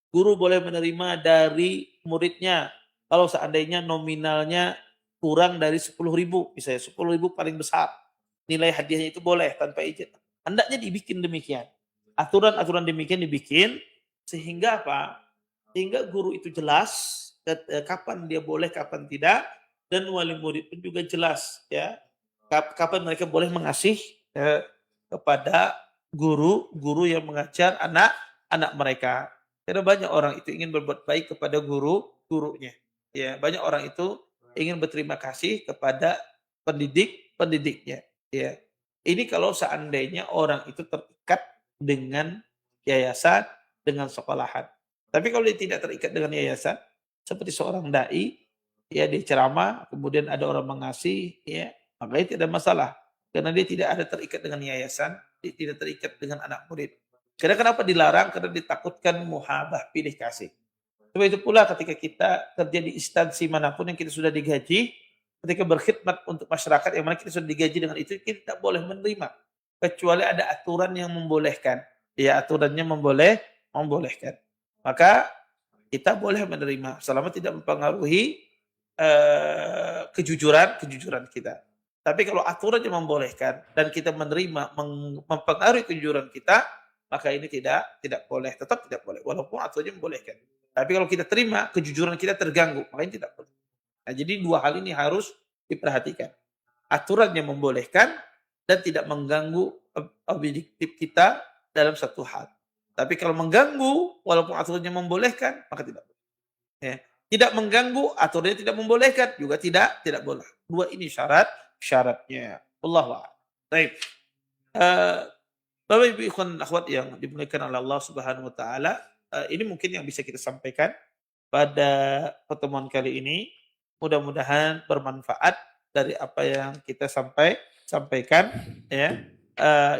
Speaker 2: Guru boleh menerima dari muridnya kalau seandainya nominalnya kurang dari 10.000, misalnya 10.000 paling besar. Nilai hadiahnya itu boleh tanpa izin. Hendaknya dibikin demikian. Aturan-aturan demikian dibikin sehingga apa? Sehingga guru itu jelas kapan dia boleh, kapan tidak, dan wali murid pun juga jelas ya. Kapan mereka boleh mengasih kepada guru yang mengajar anak mereka. Karena banyak orang itu ingin berbuat baik kepada gurunya. Ya, banyak orang itu ingin berterima kasih kepada pendidiknya. Ya. Ini kalau seandainya orang itu terikat dengan yayasan, dengan sekolahan. Tapi kalau dia tidak terikat dengan yayasan, seperti seorang dai, ya dia ceramah, kemudian ada orang mengasih, ya makanya tidak ada masalah. Karena dia tidak ada terikat dengan yayasan, dia tidak terikat dengan anak murid. Karena kenapa dilarang? Karena ditakutkan muhabah, pilih kasih. Sebab itu pula ketika kita kerja di instansi manapun yang kita sudah digaji, ketika berkhidmat untuk masyarakat yang mana kita sudah digaji dengan itu, kita tidak boleh menerima. Kecuali ada aturan yang membolehkan. Ya, aturannya membolehkan. Maka kita boleh menerima selama tidak mempengaruhi kejujuran kita. Tapi kalau aturannya membolehkan dan kita menerima mempengaruhi kejujuran kita, maka ini tidak boleh, tetap tidak boleh walaupun aturannya membolehkan. Tapi kalau kita terima kejujuran kita terganggu, maka ini tidak boleh. Nah, jadi dua hal ini harus diperhatikan. Aturan yang membolehkan dan tidak mengganggu objektif kita dalam satu hal. Tapi kalau mengganggu walaupun aturannya membolehkan, maka tidak boleh. Ya. Tidak mengganggu, aturannya tidak membolehkan, juga tidak boleh. Dua ini syaratnya. Wallahu a'lam. Baik. Bapak Ibu ikhwan akhwat yang dimuliakan oleh Allah Subhanahu wa taala, ini mungkin yang bisa kita sampaikan pada pertemuan kali ini. Mudah-mudahan bermanfaat dari apa yang kita sampaikan ya.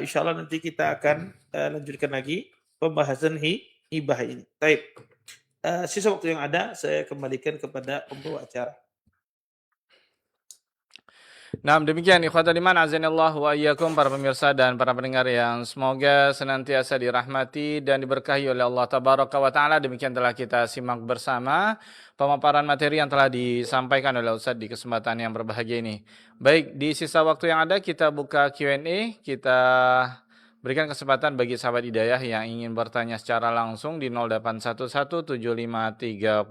Speaker 2: Insyaallah nanti kita akan lanjutkan lagi pembahasan hibah ini. Baik. Sisa waktu yang ada saya kembalikan kepada pembawa acara.
Speaker 1: Nah, demikian ikhwatal iman azanillah wa iyyakum para pemirsa dan para pendengar yang semoga senantiasa dirahmati dan diberkahi oleh Allah tabaraka wa taala. Demikian telah kita simak bersama pemaparan materi yang telah disampaikan oleh Ustaz di kesempatan yang berbahagia ini. Baik, di sisa waktu yang ada kita buka Q&A, kita berikan kesempatan bagi sahabat hidayah yang ingin bertanya secara langsung di 08117530.000.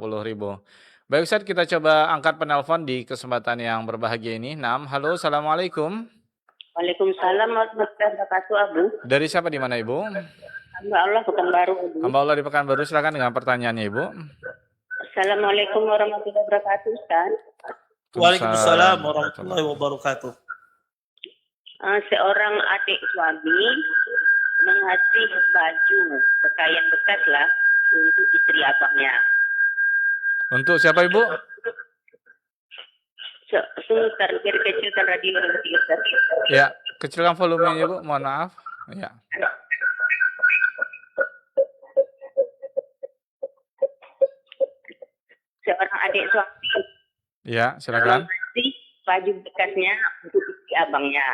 Speaker 1: Baik Ustaz, kita coba angkat penelpon di kesempatan yang berbahagia ini. Halo, Assalamualaikum.
Speaker 3: Waalaikumsalam warahmatullahi wabarakatuh, Abu.
Speaker 1: Dari siapa di mana Ibu?
Speaker 3: Hamba Allah Pekanbaru, Abu.
Speaker 1: Hamba Allah di Pekanbaru, silakan dengan pertanyaannya Ibu.
Speaker 3: Assalamualaikum warahmatullahi wabarakatuh, Ustaz.
Speaker 2: Waalaikumsalam warahmatullahi wabarakatuh.
Speaker 3: Seorang adik suami mengasih baju pakaian bekas lah untuk istri abangnya.
Speaker 1: Untuk siapa Ibu?
Speaker 3: Sebentar, biar kecilkan radio nanti, Ustaz.
Speaker 1: Ya, kecilkan volumenya Ibu, mohon maaf. Ya.
Speaker 3: Seorang adik suami
Speaker 1: Ya, silakan.
Speaker 3: mengasih baju bekasnya untuk istri abangnya.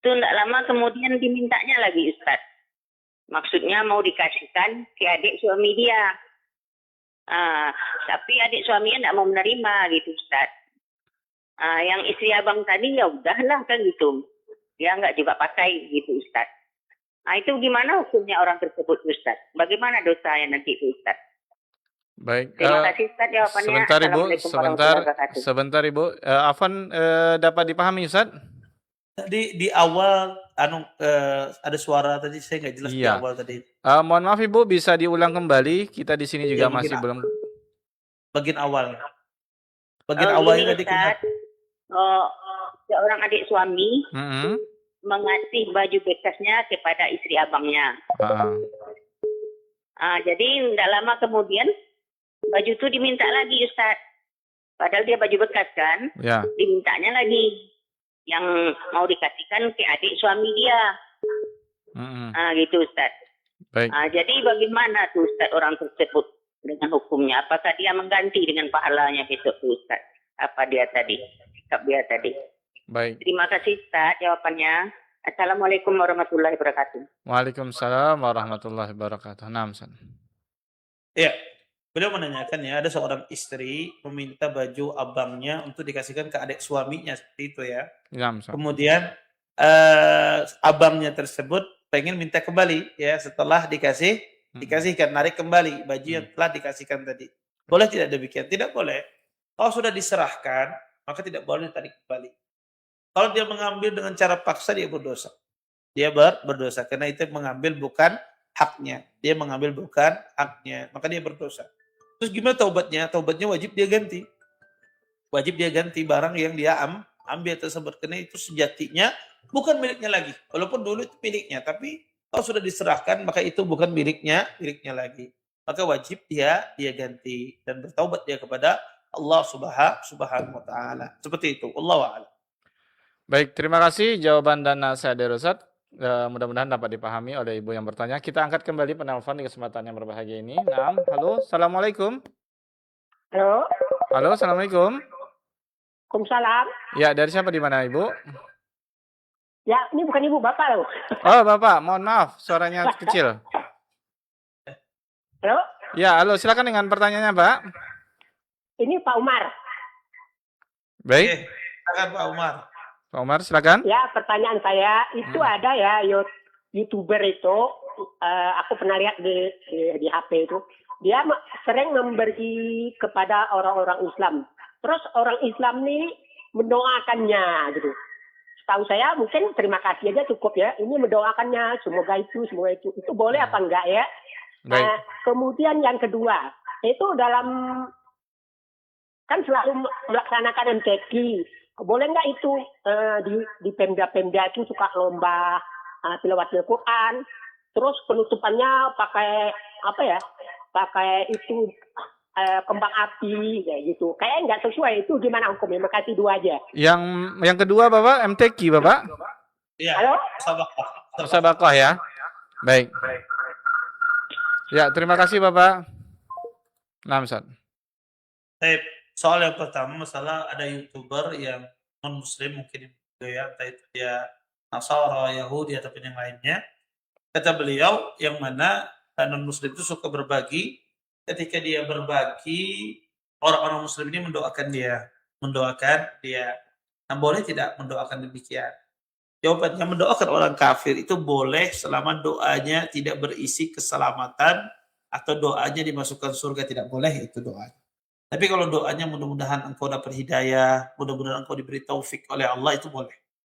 Speaker 3: Itu tidak lama kemudian dimintanya lagi Ustaz. Maksudnya mau dikasihkan ke adik suami dia. Tapi adik suaminya tidak mau menerima gitu Ustaz. Yang istri abang tadi ya udahlah kan gitu. Dia nggak juga pakai gitu Ustaz. Itu gimana hukumnya orang tersebut Ustaz? Bagaimana dosanya nanti itu Ustaz?
Speaker 1: Baik.
Speaker 3: Terima kasih Ustaz jawabannya.
Speaker 1: Sebentar Ibu,
Speaker 3: Assalamualaikum warahmatullahi wabarakatuh.
Speaker 1: sebentar Ibu. Afwan, dapat dipahami Ustaz?
Speaker 2: Tadi di awal ada suara tadi saya nggak jelas di
Speaker 1: Iya.
Speaker 2: awal tadi.
Speaker 1: Mohon maaf Ibu, bisa diulang kembali. Kita di sini juga
Speaker 2: Iya, mungkin
Speaker 1: masih belum.
Speaker 2: bagian awal. Bagian
Speaker 3: Gini,
Speaker 2: awalnya tadi
Speaker 3: Ustaz, seorang adik suami
Speaker 1: Mm-mm.
Speaker 3: mengasih baju bekasnya kepada istri abangnya. Jadi tidak lama kemudian baju itu diminta lagi Ustaz. Padahal dia baju bekas kan,
Speaker 1: Ya.
Speaker 3: dimintanya lagi yang mau dikasihkan ke adik suami dia.
Speaker 1: Mm-mm.
Speaker 3: Gitu Ustaz.
Speaker 1: Baik.
Speaker 3: Jadi bagaimana tuh Ustaz orang tersebut dengan hukumnya? Apakah dia mengganti dengan pahalanya besok tuh Ustaz? Apa dia tadi? Sikap dia tadi.
Speaker 1: Baik.
Speaker 3: Terima kasih Ustaz jawabannya. Assalamualaikum warahmatullahi wabarakatuh.
Speaker 1: Waalaikumsalam warahmatullahi wabarakatuh. Nah, Ustaz.
Speaker 2: Ya, beliau menanyakan ya, ada seorang istri meminta baju abangnya untuk dikasihkan ke adik suaminya seperti itu ya.
Speaker 1: Ya, Ustaz.
Speaker 2: Kemudian abangnya tersebut pengen minta kembali ya setelah dikasihkan, narik kembali baju yang telah dikasihkan tadi. Boleh tidak demikian? Tidak boleh. Kalau sudah diserahkan, maka tidak boleh tarik kembali. Kalau dia mengambil dengan cara paksa, dia berdosa. Dia berdosa karena itu mengambil bukan haknya. Dia mengambil bukan haknya, maka dia berdosa. Terus gimana taubatnya? Taubatnya wajib dia ganti. Wajib dia ganti barang yang dia ambil tersebut, karena itu sejatinya bukan miliknya lagi. Walaupun dulu itu miliknya, tapi kalau sudah diserahkan maka itu bukan miliknya lagi. Maka wajib dia ganti dan bertaubat dia kepada Allah Subhanahu wa taala. Seperti itu. Wallahu a'lam.
Speaker 1: Baik, terima kasih jawaban dan nasihat dari Ustaz. Mudah-mudahan dapat dipahami oleh Ibu yang bertanya. Kita angkat kembali penelpon di kesempatan yang berbahagia ini. Nah, halo, Assalamualaikum.
Speaker 4: Halo.
Speaker 1: Halo, Assalamualaikum.
Speaker 4: Waalaikumsalam.
Speaker 1: Ya, dari siapa di mana Ibu?
Speaker 4: Ya, ini bukan ibu, bapak loh.
Speaker 1: Oh, Bapak, mohon maaf, suaranya kecil.
Speaker 4: Halo.
Speaker 1: Ya, halo, silakan dengan pertanyaannya, Pak.
Speaker 4: Ini Pak Umar.
Speaker 1: Baik,
Speaker 2: Silakan Pak Umar.
Speaker 1: Pak Umar, silakan.
Speaker 4: Ya, pertanyaan saya itu ada ya YouTuber itu, aku pernah lihat di HP itu, dia sering memberi kepada orang-orang Islam. Terus orang Islam nih mendoakannya gitu. Setahu saya mungkin terima kasih aja cukup ya. Ini mendoakannya semoga itu. Itu boleh apa enggak ya?
Speaker 1: Baik.
Speaker 4: Kemudian yang kedua, itu dalam kan selalu melaksanakan MTQ. Boleh nggak itu di Pemda-Pemda itu suka lomba tilawatil Quran, terus penutupannya pakai apa ya? Pakai itu kembang api kayak gitu. Kayak nggak sesuai, itu gimana hukumnya? Makasih, dua aja.
Speaker 1: Yang kedua Bapak, MTQ Bapak?
Speaker 2: Iya.
Speaker 4: Halo?
Speaker 1: Musabakoh ya. Baik. Ya, terima kasih Bapak. Nah, Ustaz.
Speaker 2: Soal yang pertama, masalah ada YouTuber yang non-muslim mungkin ya, entah itu dia Nasara, Yahudi ataupun yang lainnya. Kata beliau, yang mana non-muslim itu suka berbagi. Ketika dia berbagi, orang-orang muslim ini mendoakan dia. Nah, boleh tidak mendoakan demikian? Jawabannya, mendoakan orang kafir itu boleh selama doanya tidak berisi keselamatan atau doanya dimasukkan surga, tidak boleh itu doanya. Tapi kalau doanya mudah-mudahan engkau dapat hidayah, mudah-mudahan engkau diberi taufik oleh Allah, itu boleh.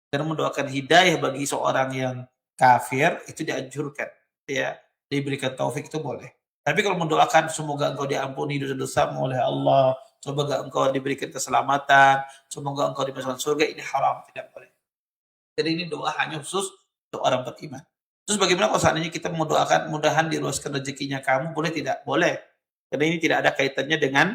Speaker 2: Karena mendoakan hidayah bagi seorang yang kafir itu dianjurkan, ya, diberikan taufik itu boleh. Tapi kalau mendoakan semoga engkau diampuni dosa-dosamu oleh Allah, semoga engkau diberikan keselamatan, semoga engkau dimasukkan surga, ini haram, tidak boleh. Jadi ini doa hanya khusus untuk orang beriman. Terus bagaimana kalau seandainya kita mendoakan mudahan diluaskan rezekinya kamu, boleh tidak? Boleh. Karena ini tidak ada kaitannya dengan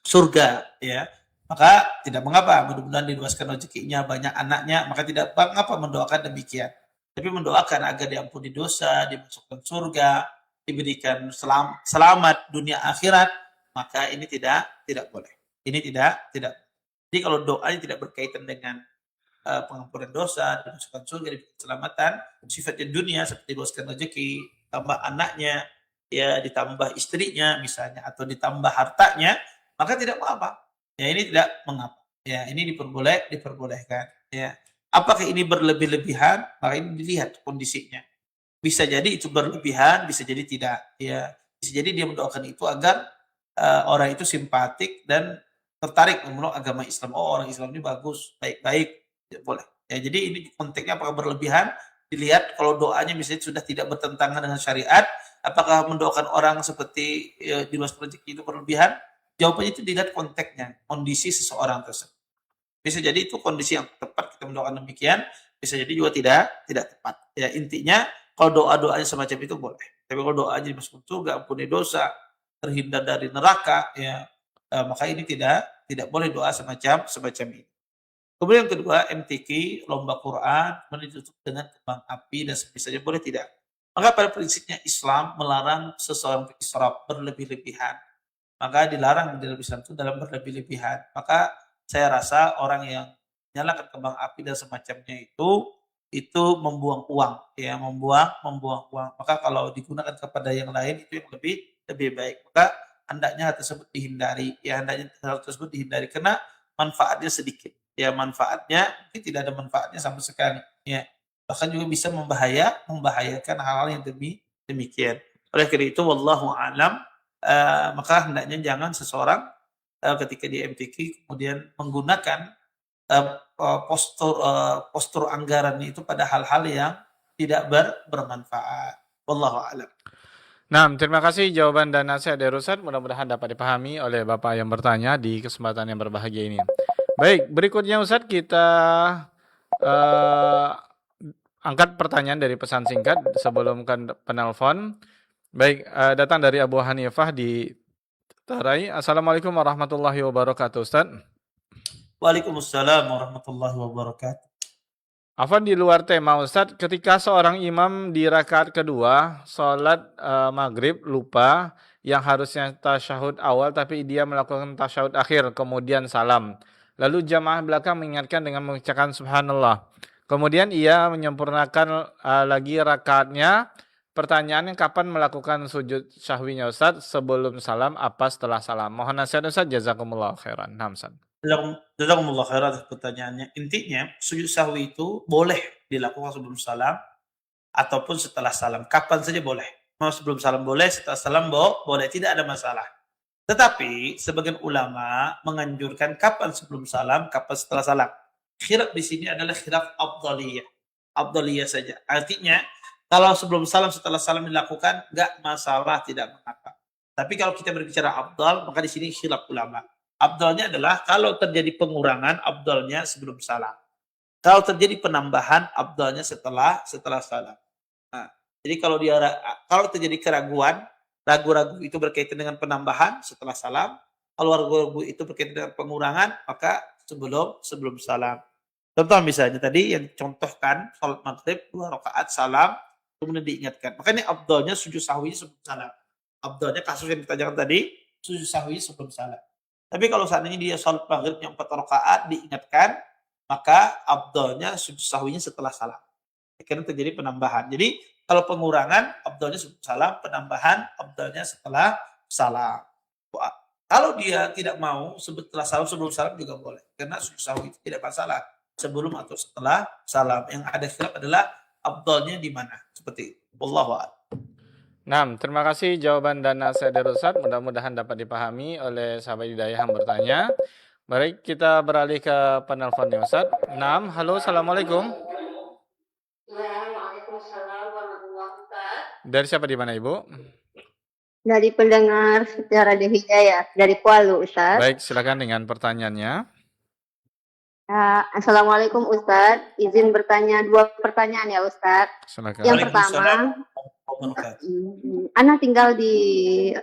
Speaker 2: surga, ya. Maka tidak mengapa, mudah-mudahan diluaskan rezekinya, banyak anaknya, maka tidak mengapa mendoakan demikian. Tapi mendoakan agar diampuni dosa, dimasukkan surga, diberikan selamat dunia akhirat, maka ini tidak boleh. Ini tidak. Jadi kalau doanya tidak berkaitan dengan pengampunan dosa, dimasukkan surga, diberikan keselamatan, sifatnya dunia seperti luaskan rezeki, tambah anaknya, ya ditambah istrinya misalnya, atau ditambah hartanya, maka tidak apa-apa. Ya ini tidak mengapa. Ya ini diperbolehkan. Ya apakah ini berlebih-lebihan? Maka ini dilihat kondisinya. Bisa jadi itu berlebihan, bisa jadi tidak. Ya bisa jadi dia mendoakan itu agar orang itu simpatik dan tertarik memeluk agama Islam. Oh orang Islam ini bagus, baik-baik, ya, boleh. Ya jadi ini konteksnya apakah berlebihan? Dilihat kalau doanya misalnya sudah tidak bertentangan dengan syariat, apakah mendoakan orang seperti di luar rezeki itu berlebihan? Jawabannya itu dilihat konteksnya, kondisi seseorang tersebut. Bisa jadi itu kondisi yang tepat kita mendoakan demikian, bisa jadi juga tidak tepat. Ya intinya kalau doa-doanya semacam itu boleh. Tapi kalau doanya masuk surga, ampuni dosa, terhindar dari neraka, ya maka ini tidak boleh doa semacam ini. Kemudian yang kedua, MTQ, lomba Quran, ditutup dengan kembang api dan sebagainya, boleh tidak? Maka pada prinsipnya Islam melarang seseorang israf, berlebih-lebihan. Maka dilarang di dalam Islam itu dalam berlebih-lebihan. Maka saya rasa orang yang menyalakan kembang api dan semacamnya itu membuang uang, ya membuang uang. Maka kalau digunakan kepada yang lain itu yang lebih baik. Maka hendaknya hal tersebut dihindari, ya hendaknya hal tersebut dihindari karena manfaatnya sedikit. Ya manfaatnya mungkin tidak ada manfaatnya sama sekali. Ya bahkan juga bisa membahayakan hal-hal yang demikian. Oleh karena itu, wallahu a'lam. Maka hendaknya jangan seseorang ketika di MTQ kemudian menggunakan postur anggaran itu pada hal-hal yang tidak bermanfaat. Wallahu a'lam.
Speaker 1: Nah, terima kasih jawaban dan nasihat dari Ustaz. Mudah-mudahan dapat dipahami oleh Bapak yang bertanya di kesempatan yang berbahagia ini. Baik, berikutnya Ustaz kita angkat pertanyaan dari pesan singkat sebelum penelpon. Baik, datang dari Abu Hanifah di Tarai. Assalamualaikum warahmatullahi wabarakatuh, Ustaz.
Speaker 2: Waalaikumsalam warahmatullahi wabarakatuh.
Speaker 1: Afwan di luar tema Ustadz, ketika seorang imam di rakaat kedua sholat maghrib lupa yang harusnya tasyahud awal tapi dia melakukan tasyahud akhir kemudian salam. Lalu jamaah belakang mengingatkan dengan mengucapkan subhanallah. Kemudian ia menyempurnakan lagi rakaatnya. Pertanyaannya kapan melakukan sujud syahwinya Ustadz? Sebelum salam apa setelah salam? Mohon nasihat Ustadz, jazakumullah khairan. Nah, Ustadz.
Speaker 2: Jazakumullah khairan atas pertanyaannya. Intinya sujud sahwi itu boleh dilakukan sebelum salam ataupun setelah salam. Kapan saja boleh. Mau sebelum salam boleh, setelah salam boleh, tidak ada masalah. Tetapi sebagian ulama menganjurkan kapan sebelum salam, kapan setelah salam. Khilaf di sini adalah khilaf afdaliyah. Afdaliyah saja. Artinya kalau sebelum salam, setelah salam dilakukan, enggak masalah, tidak mengapa. Tapi kalau kita berbicara afdal, maka di sini khilaf ulama. Afdalnya adalah kalau terjadi pengurangan, afdalnya sebelum salam. Kalau terjadi penambahan, afdalnya setelah salam. Nah, jadi kalau terjadi keraguan, ragu-ragu itu berkaitan dengan penambahan setelah salam. Kalau ragu-ragu itu berkaitan dengan pengurangan, maka sebelum salam. Contoh misalnya tadi yang contohkan sholat maghrib 2 rakaat salam kemudian diingatkan. Makanya afdalnya sujud sahwi sebelum salam. Afdalnya kasus yang ditanyakan tadi sujud sahwi sebelum salam. Tapi kalau seandainya dia sholat maghrib yang 4 rakaat diingatkan, maka afdalnya sujud sahwinya setelah salam. Karena terjadi penambahan. Jadi kalau pengurangan afdalnya sebelum salam, penambahan afdalnya setelah salam. Kalau dia tidak mau setelah salam sebelum salam juga boleh. Karena sujud sahwi itu tidak masalah sebelum atau setelah salam. Yang ada khilaf adalah afdalnya di mana. Seperti itu. Wallahu a'lam.
Speaker 1: Nah, terima kasih jawaban dan nasihat dari Ustaz. Mudah-mudahan dapat dipahami oleh sahabat hidayah yang bertanya. Baik, kita beralih ke penelponnya Ustaz. Nah, halo, assalamualaikum.
Speaker 5: Waalaikumsalam warahmatullahi wabarakatuh.
Speaker 1: Dari siapa di mana Ibu?
Speaker 5: Dari pendengar secara hidayah dari Palu, Ustaz.
Speaker 1: Baik, silakan dengan pertanyaannya.
Speaker 5: Assalamualaikum Ustaz. Izin bertanya 2 pertanyaan ya Ustaz.
Speaker 1: Silakan.
Speaker 5: Yang pertama, Ana tinggal di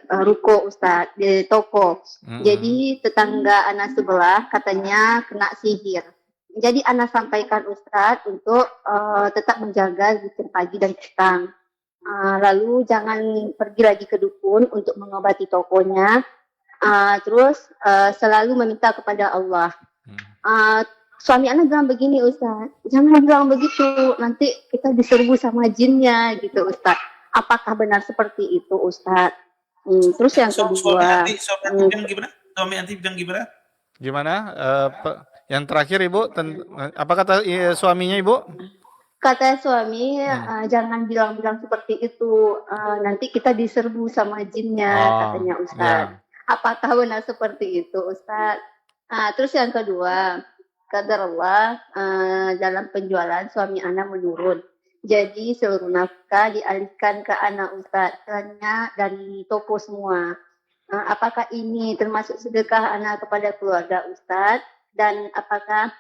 Speaker 5: ruko Ustaz, di toko. Jadi tetangga Ana sebelah katanya kena sihir. Jadi Ana sampaikan Ustaz untuk tetap menjaga zikir pagi dan petang. Lalu jangan pergi lagi ke dukun untuk mengobati tokonya. Terus selalu meminta kepada Allah. suami anak bilang begini Ustaz, jangan bilang begitu, nanti kita diserbu sama jinnya gitu Ustaz. Apakah benar seperti itu Ustaz? Terus yang
Speaker 2: Suami
Speaker 5: kedua,
Speaker 2: anti bilang gimana? Suami anti bilang gimana?
Speaker 1: Gimana? Yang terakhir Ibu, apa kata suaminya Ibu?
Speaker 5: kata suami jangan bilang-bilang seperti itu, nanti kita diserbu sama jinnya katanya Ustaz.
Speaker 1: Ya.
Speaker 5: Apakah benar seperti itu Ustaz? Terus yang kedua, qadarullah dalam penjualan suami anak menurun. Jadi seluruh nafkah dialihkan ke anak Ustaz, karena dari toko semua. Apakah ini termasuk sedekah anak kepada keluarga Ustaz? Dan apakah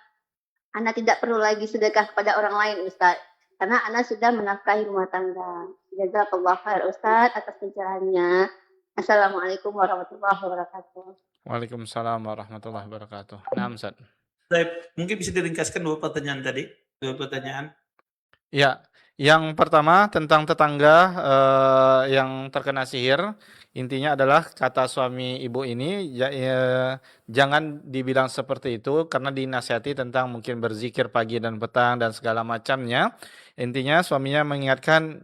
Speaker 5: anak tidak perlu lagi sedekah kepada orang lain Ustaz? Karena anak sudah menafkahi rumah tangga. Jazakallah khair Ustaz atas pencerahannya. Assalamualaikum warahmatullahi wabarakatuh.
Speaker 1: Waalaikumsalam warahmatullahi wabarakatuh. Nah, Ustaz.
Speaker 2: Baik, mungkin bisa diringkaskan dua pertanyaan tadi. Dua pertanyaan.
Speaker 1: Ya, yang pertama tentang tetangga yang terkena sihir. Intinya adalah kata suami ibu ini, jangan dibilang seperti itu karena dinasihati tentang mungkin berzikir pagi dan petang dan segala macamnya. Intinya suaminya mengingatkan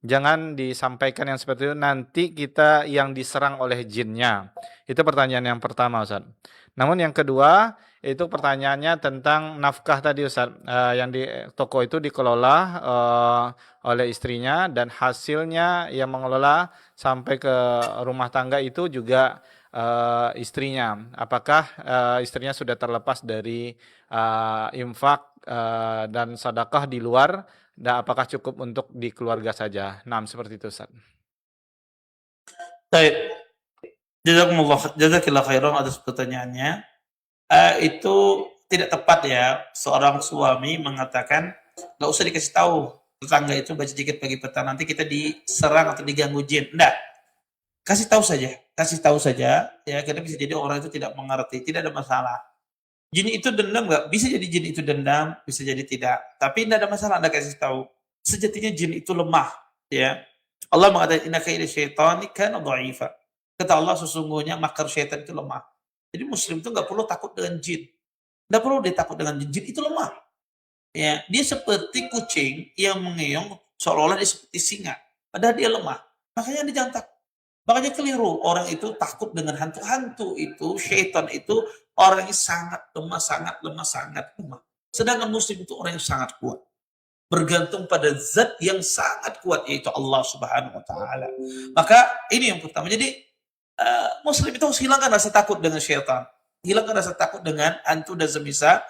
Speaker 1: jangan disampaikan yang seperti itu, nanti kita yang diserang oleh jinnya. Itu pertanyaan yang pertama Ustaz. Namun yang kedua, itu pertanyaannya tentang nafkah tadi Ustaz, yang di toko itu dikelola oleh istrinya dan hasilnya yang mengelola sampai ke rumah tangga itu juga istrinya. Apakah istrinya sudah terlepas dari infak dan sedekah di luar, dan apakah cukup untuk di keluarga saja? Nah, seperti itu Ustaz.
Speaker 2: Baik. Jazakallah khairan atas pertanyaannya. Itu tidak tepat ya seorang suami mengatakan nggak usah dikasih tahu tetangga itu baca zikir pagi petang, nanti kita diserang atau diganggu jin. Enggak, kasih tahu saja ya, karena bisa jadi orang itu tidak mengerti, tidak ada masalah. Jin itu dendam nggak? Bisa jadi jin itu dendam, bisa jadi tidak, tapi tidak ada masalah Anda kasih tahu. Sejatinya jin itu lemah ya. Allah mengatakan inna kaida syaitani kana dha'ifa. Kata Allah sesungguhnya makar syaitan itu lemah. Jadi muslim itu nggak perlu takut dengan jin. Nggak perlu dia takut dengan jin. Jin itu lemah. Ya, dia seperti kucing yang mengeong seolah-olah dia seperti singa. Padahal dia lemah. Makanya dia jangan takut. Makanya keliru. Orang itu takut dengan hantu-hantu itu, syaitan itu orang yang sangat lemah, sangat lemah. Sedangkan muslim itu orang yang sangat kuat. Bergantung pada zat yang sangat kuat, yaitu Allah Subhanahu wa Ta'ala. Maka ini yang pertama. Jadi muslim itu harus hilangkan rasa takut dengan syaitan, hilangkan rasa takut dengan hantu dan semisal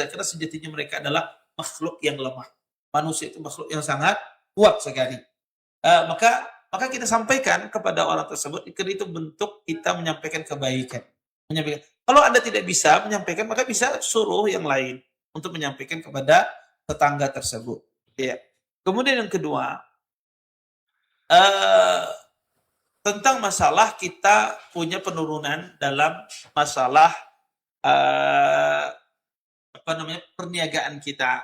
Speaker 2: karena sejatinya mereka adalah makhluk yang lemah. Manusia itu makhluk yang sangat kuat sekali. Maka kita sampaikan kepada orang tersebut, karena itu bentuk kita menyampaikan kebaikan. Kalau Anda tidak bisa menyampaikan, maka bisa suruh yang lain untuk menyampaikan kepada tetangga tersebut. Ya. Kemudian yang kedua, tentang masalah kita punya penurunan dalam masalah perniagaan kita,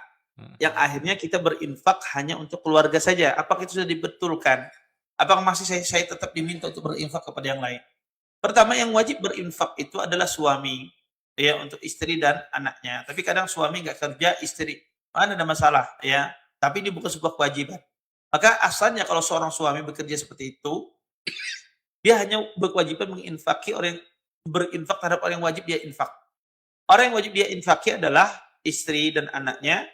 Speaker 2: yang akhirnya kita berinfak hanya untuk keluarga saja. Apakah itu sudah dibetulkan? Apakah masih saya tetap diminta untuk berinfak kepada yang lain? Pertama, yang wajib berinfak itu adalah suami, ya, untuk istri dan anaknya. Tapi kadang suami nggak kerja, istri mana ada masalah, ya. Tapi ini bukan sebuah kewajiban. Maka asalnya kalau seorang suami bekerja seperti itu, dia hanya berkewajiban menginfaki orang yang berinfak terhadap orang yang wajib dia infak. Orang yang wajib dia infaki adalah istri dan anaknya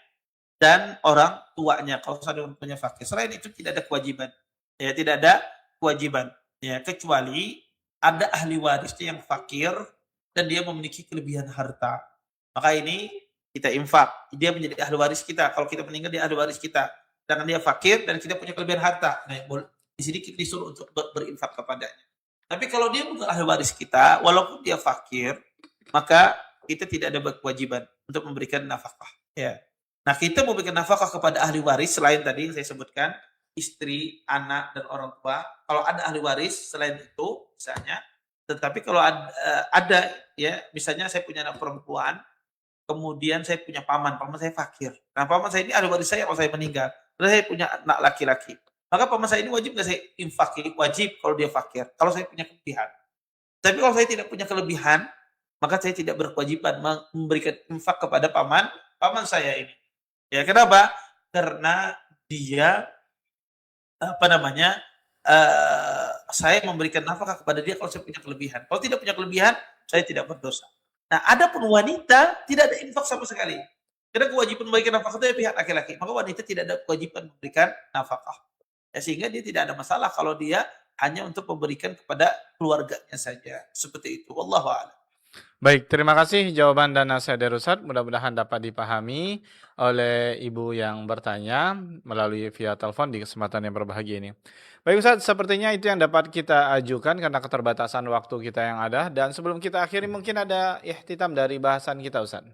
Speaker 2: dan orang tuanya kalau sudah punya fakir. Selain itu tidak ada kewajiban. Ya, tidak ada kewajiban. Ya, kecuali ada ahli warisnya yang fakir dan dia memiliki kelebihan harta. Maka ini kita infak. Dia menjadi ahli waris kita. Kalau kita meninggal dia ahli waris kita. Sedangkan dia fakir dan kita punya kelebihan harta. Nah, di sini kita disuruh untuk berinfak kepadanya. Tapi kalau dia bukan ahli waris kita, walaupun dia fakir, maka kita tidak ada kewajiban untuk memberikan nafkah. Ya. Nah, kita memberikan nafkah kepada ahli waris selain tadi yang saya sebutkan, istri, anak, dan orang tua. Kalau ada ahli waris selain itu, misalnya, tetapi kalau ada ya, misalnya saya punya anak perempuan, kemudian saya punya paman saya fakir. Nah, paman saya ini ahli waris saya kalau saya meninggal. Terus saya punya anak laki-laki. Maka paman saya ini wajib nggak saya infaki? Wajib kalau dia fakir. Kalau saya punya kelebihan. Tapi kalau saya tidak punya kelebihan, maka saya tidak berkewajiban memberikan infak kepada paman saya ini. Ya, kenapa? Karena dia apa namanya? Saya memberikan nafkah kepada dia kalau saya punya kelebihan. Kalau tidak punya kelebihan, saya tidak berdosa. Nah, adapun wanita tidak ada infak sama sekali. Karena kewajiban memberikan nafkah itu pihak laki-laki. Maka wanita tidak ada kewajiban memberikan nafkah. Ya, sehingga dia tidak ada masalah kalau dia hanya untuk memberikan kepada keluarganya saja. Seperti itu. Wallahu a'lam.
Speaker 1: Baik, terima kasih jawaban dan nasihat dari Ustadz. Mudah-mudahan dapat dipahami oleh ibu yang bertanya melalui via telepon di kesempatan yang berbahagia ini. Baik Ustadz, sepertinya itu yang dapat kita ajukan karena keterbatasan waktu kita yang ada. Dan sebelum kita akhiri mungkin ada ihtitam dari bahasan kita Ustadz.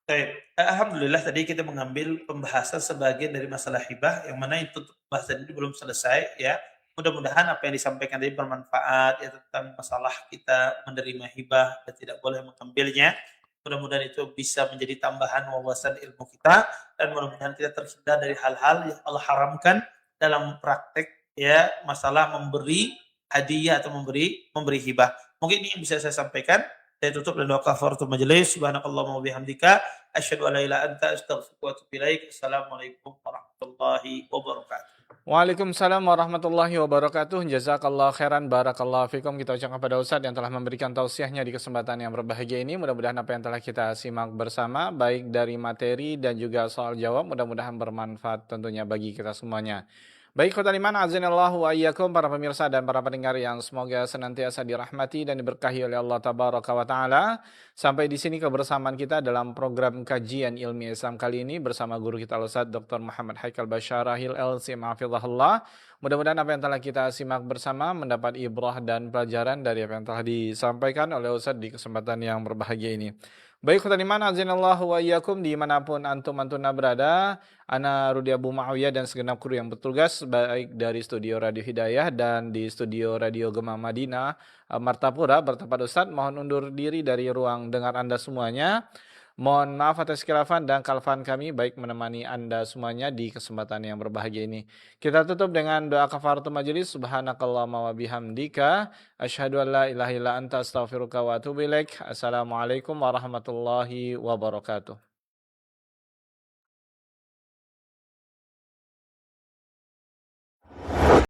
Speaker 2: Baik, alhamdulillah tadi kita mengambil pembahasan sebagian dari masalah hibah yang mana itu pembahasan ini belum selesai ya. Mudah-mudahan apa yang disampaikan tadi bermanfaat ya tentang masalah kita menerima hibah dan tidak boleh mengambilnya. Mudah-mudahan itu bisa menjadi tambahan wawasan ilmu kita dan mudah-mudahan kita terhindar dari hal-hal yang Allah haramkan dalam praktek ya masalah memberi hadiah atau memberi hibah. Mungkin ini yang bisa saya sampaikan. Saya tutup dan doa kafaratul majelis. Subhanakallahumma wa bihamdika asyhadu an la ilaha illa anta astaghfiruka wa atubu ilaik. Assalamualaikum warahmatullahi wabarakatuh.
Speaker 1: Waalaikumsalam warahmatullahi wabarakatuh. Jazakallah khairan, barakallahu fikum. Kita ucapkan kepada Ustadz yang telah memberikan tausiahnya di kesempatan yang berbahagia ini. Mudah-mudahan apa yang telah kita simak bersama, baik dari materi dan juga soal jawab, mudah-mudahan bermanfaat tentunya bagi kita semuanya. Baik, khotul iman, azinallahu wa iyyakum, para pemirsa dan para pendengar yang semoga senantiasa dirahmati dan diberkahi oleh Allah Tabaraka wa Ta'ala. Sampai di sini kebersamaan kita dalam program kajian ilmi Islam kali ini bersama guru kita Ustadz Dr. Muhammad Haikal Basyarahil LC Ma'afidhahullah. Mudah-mudahan apa yang telah kita simak bersama mendapat ibrah dan pelajaran dari apa yang telah disampaikan oleh Ustadz di kesempatan yang berbahagia ini. Baik, khotul iman, azinallahu wa iyyakum, dimanapun antum-antuna berada, ana Rudi Abu Ma'awiyah dan segenap kru yang bertugas baik dari studio Radio Hidayah dan di studio Radio Gema Madinah Martapura bertempat Ustadz, mohon undur diri dari ruang dengar Anda semuanya. Mohon maaf atas khilafan dan kalfan kami baik menemani Anda semuanya di kesempatan yang berbahagia ini. Kita tutup dengan doa kafaratul majelis. Subhanakallahumma wa bihamdika asyhadu an la ilaha illa anta astaghfiruka wa atubu ilaik. Assalamualaikum warahmatullahi wabarakatuh.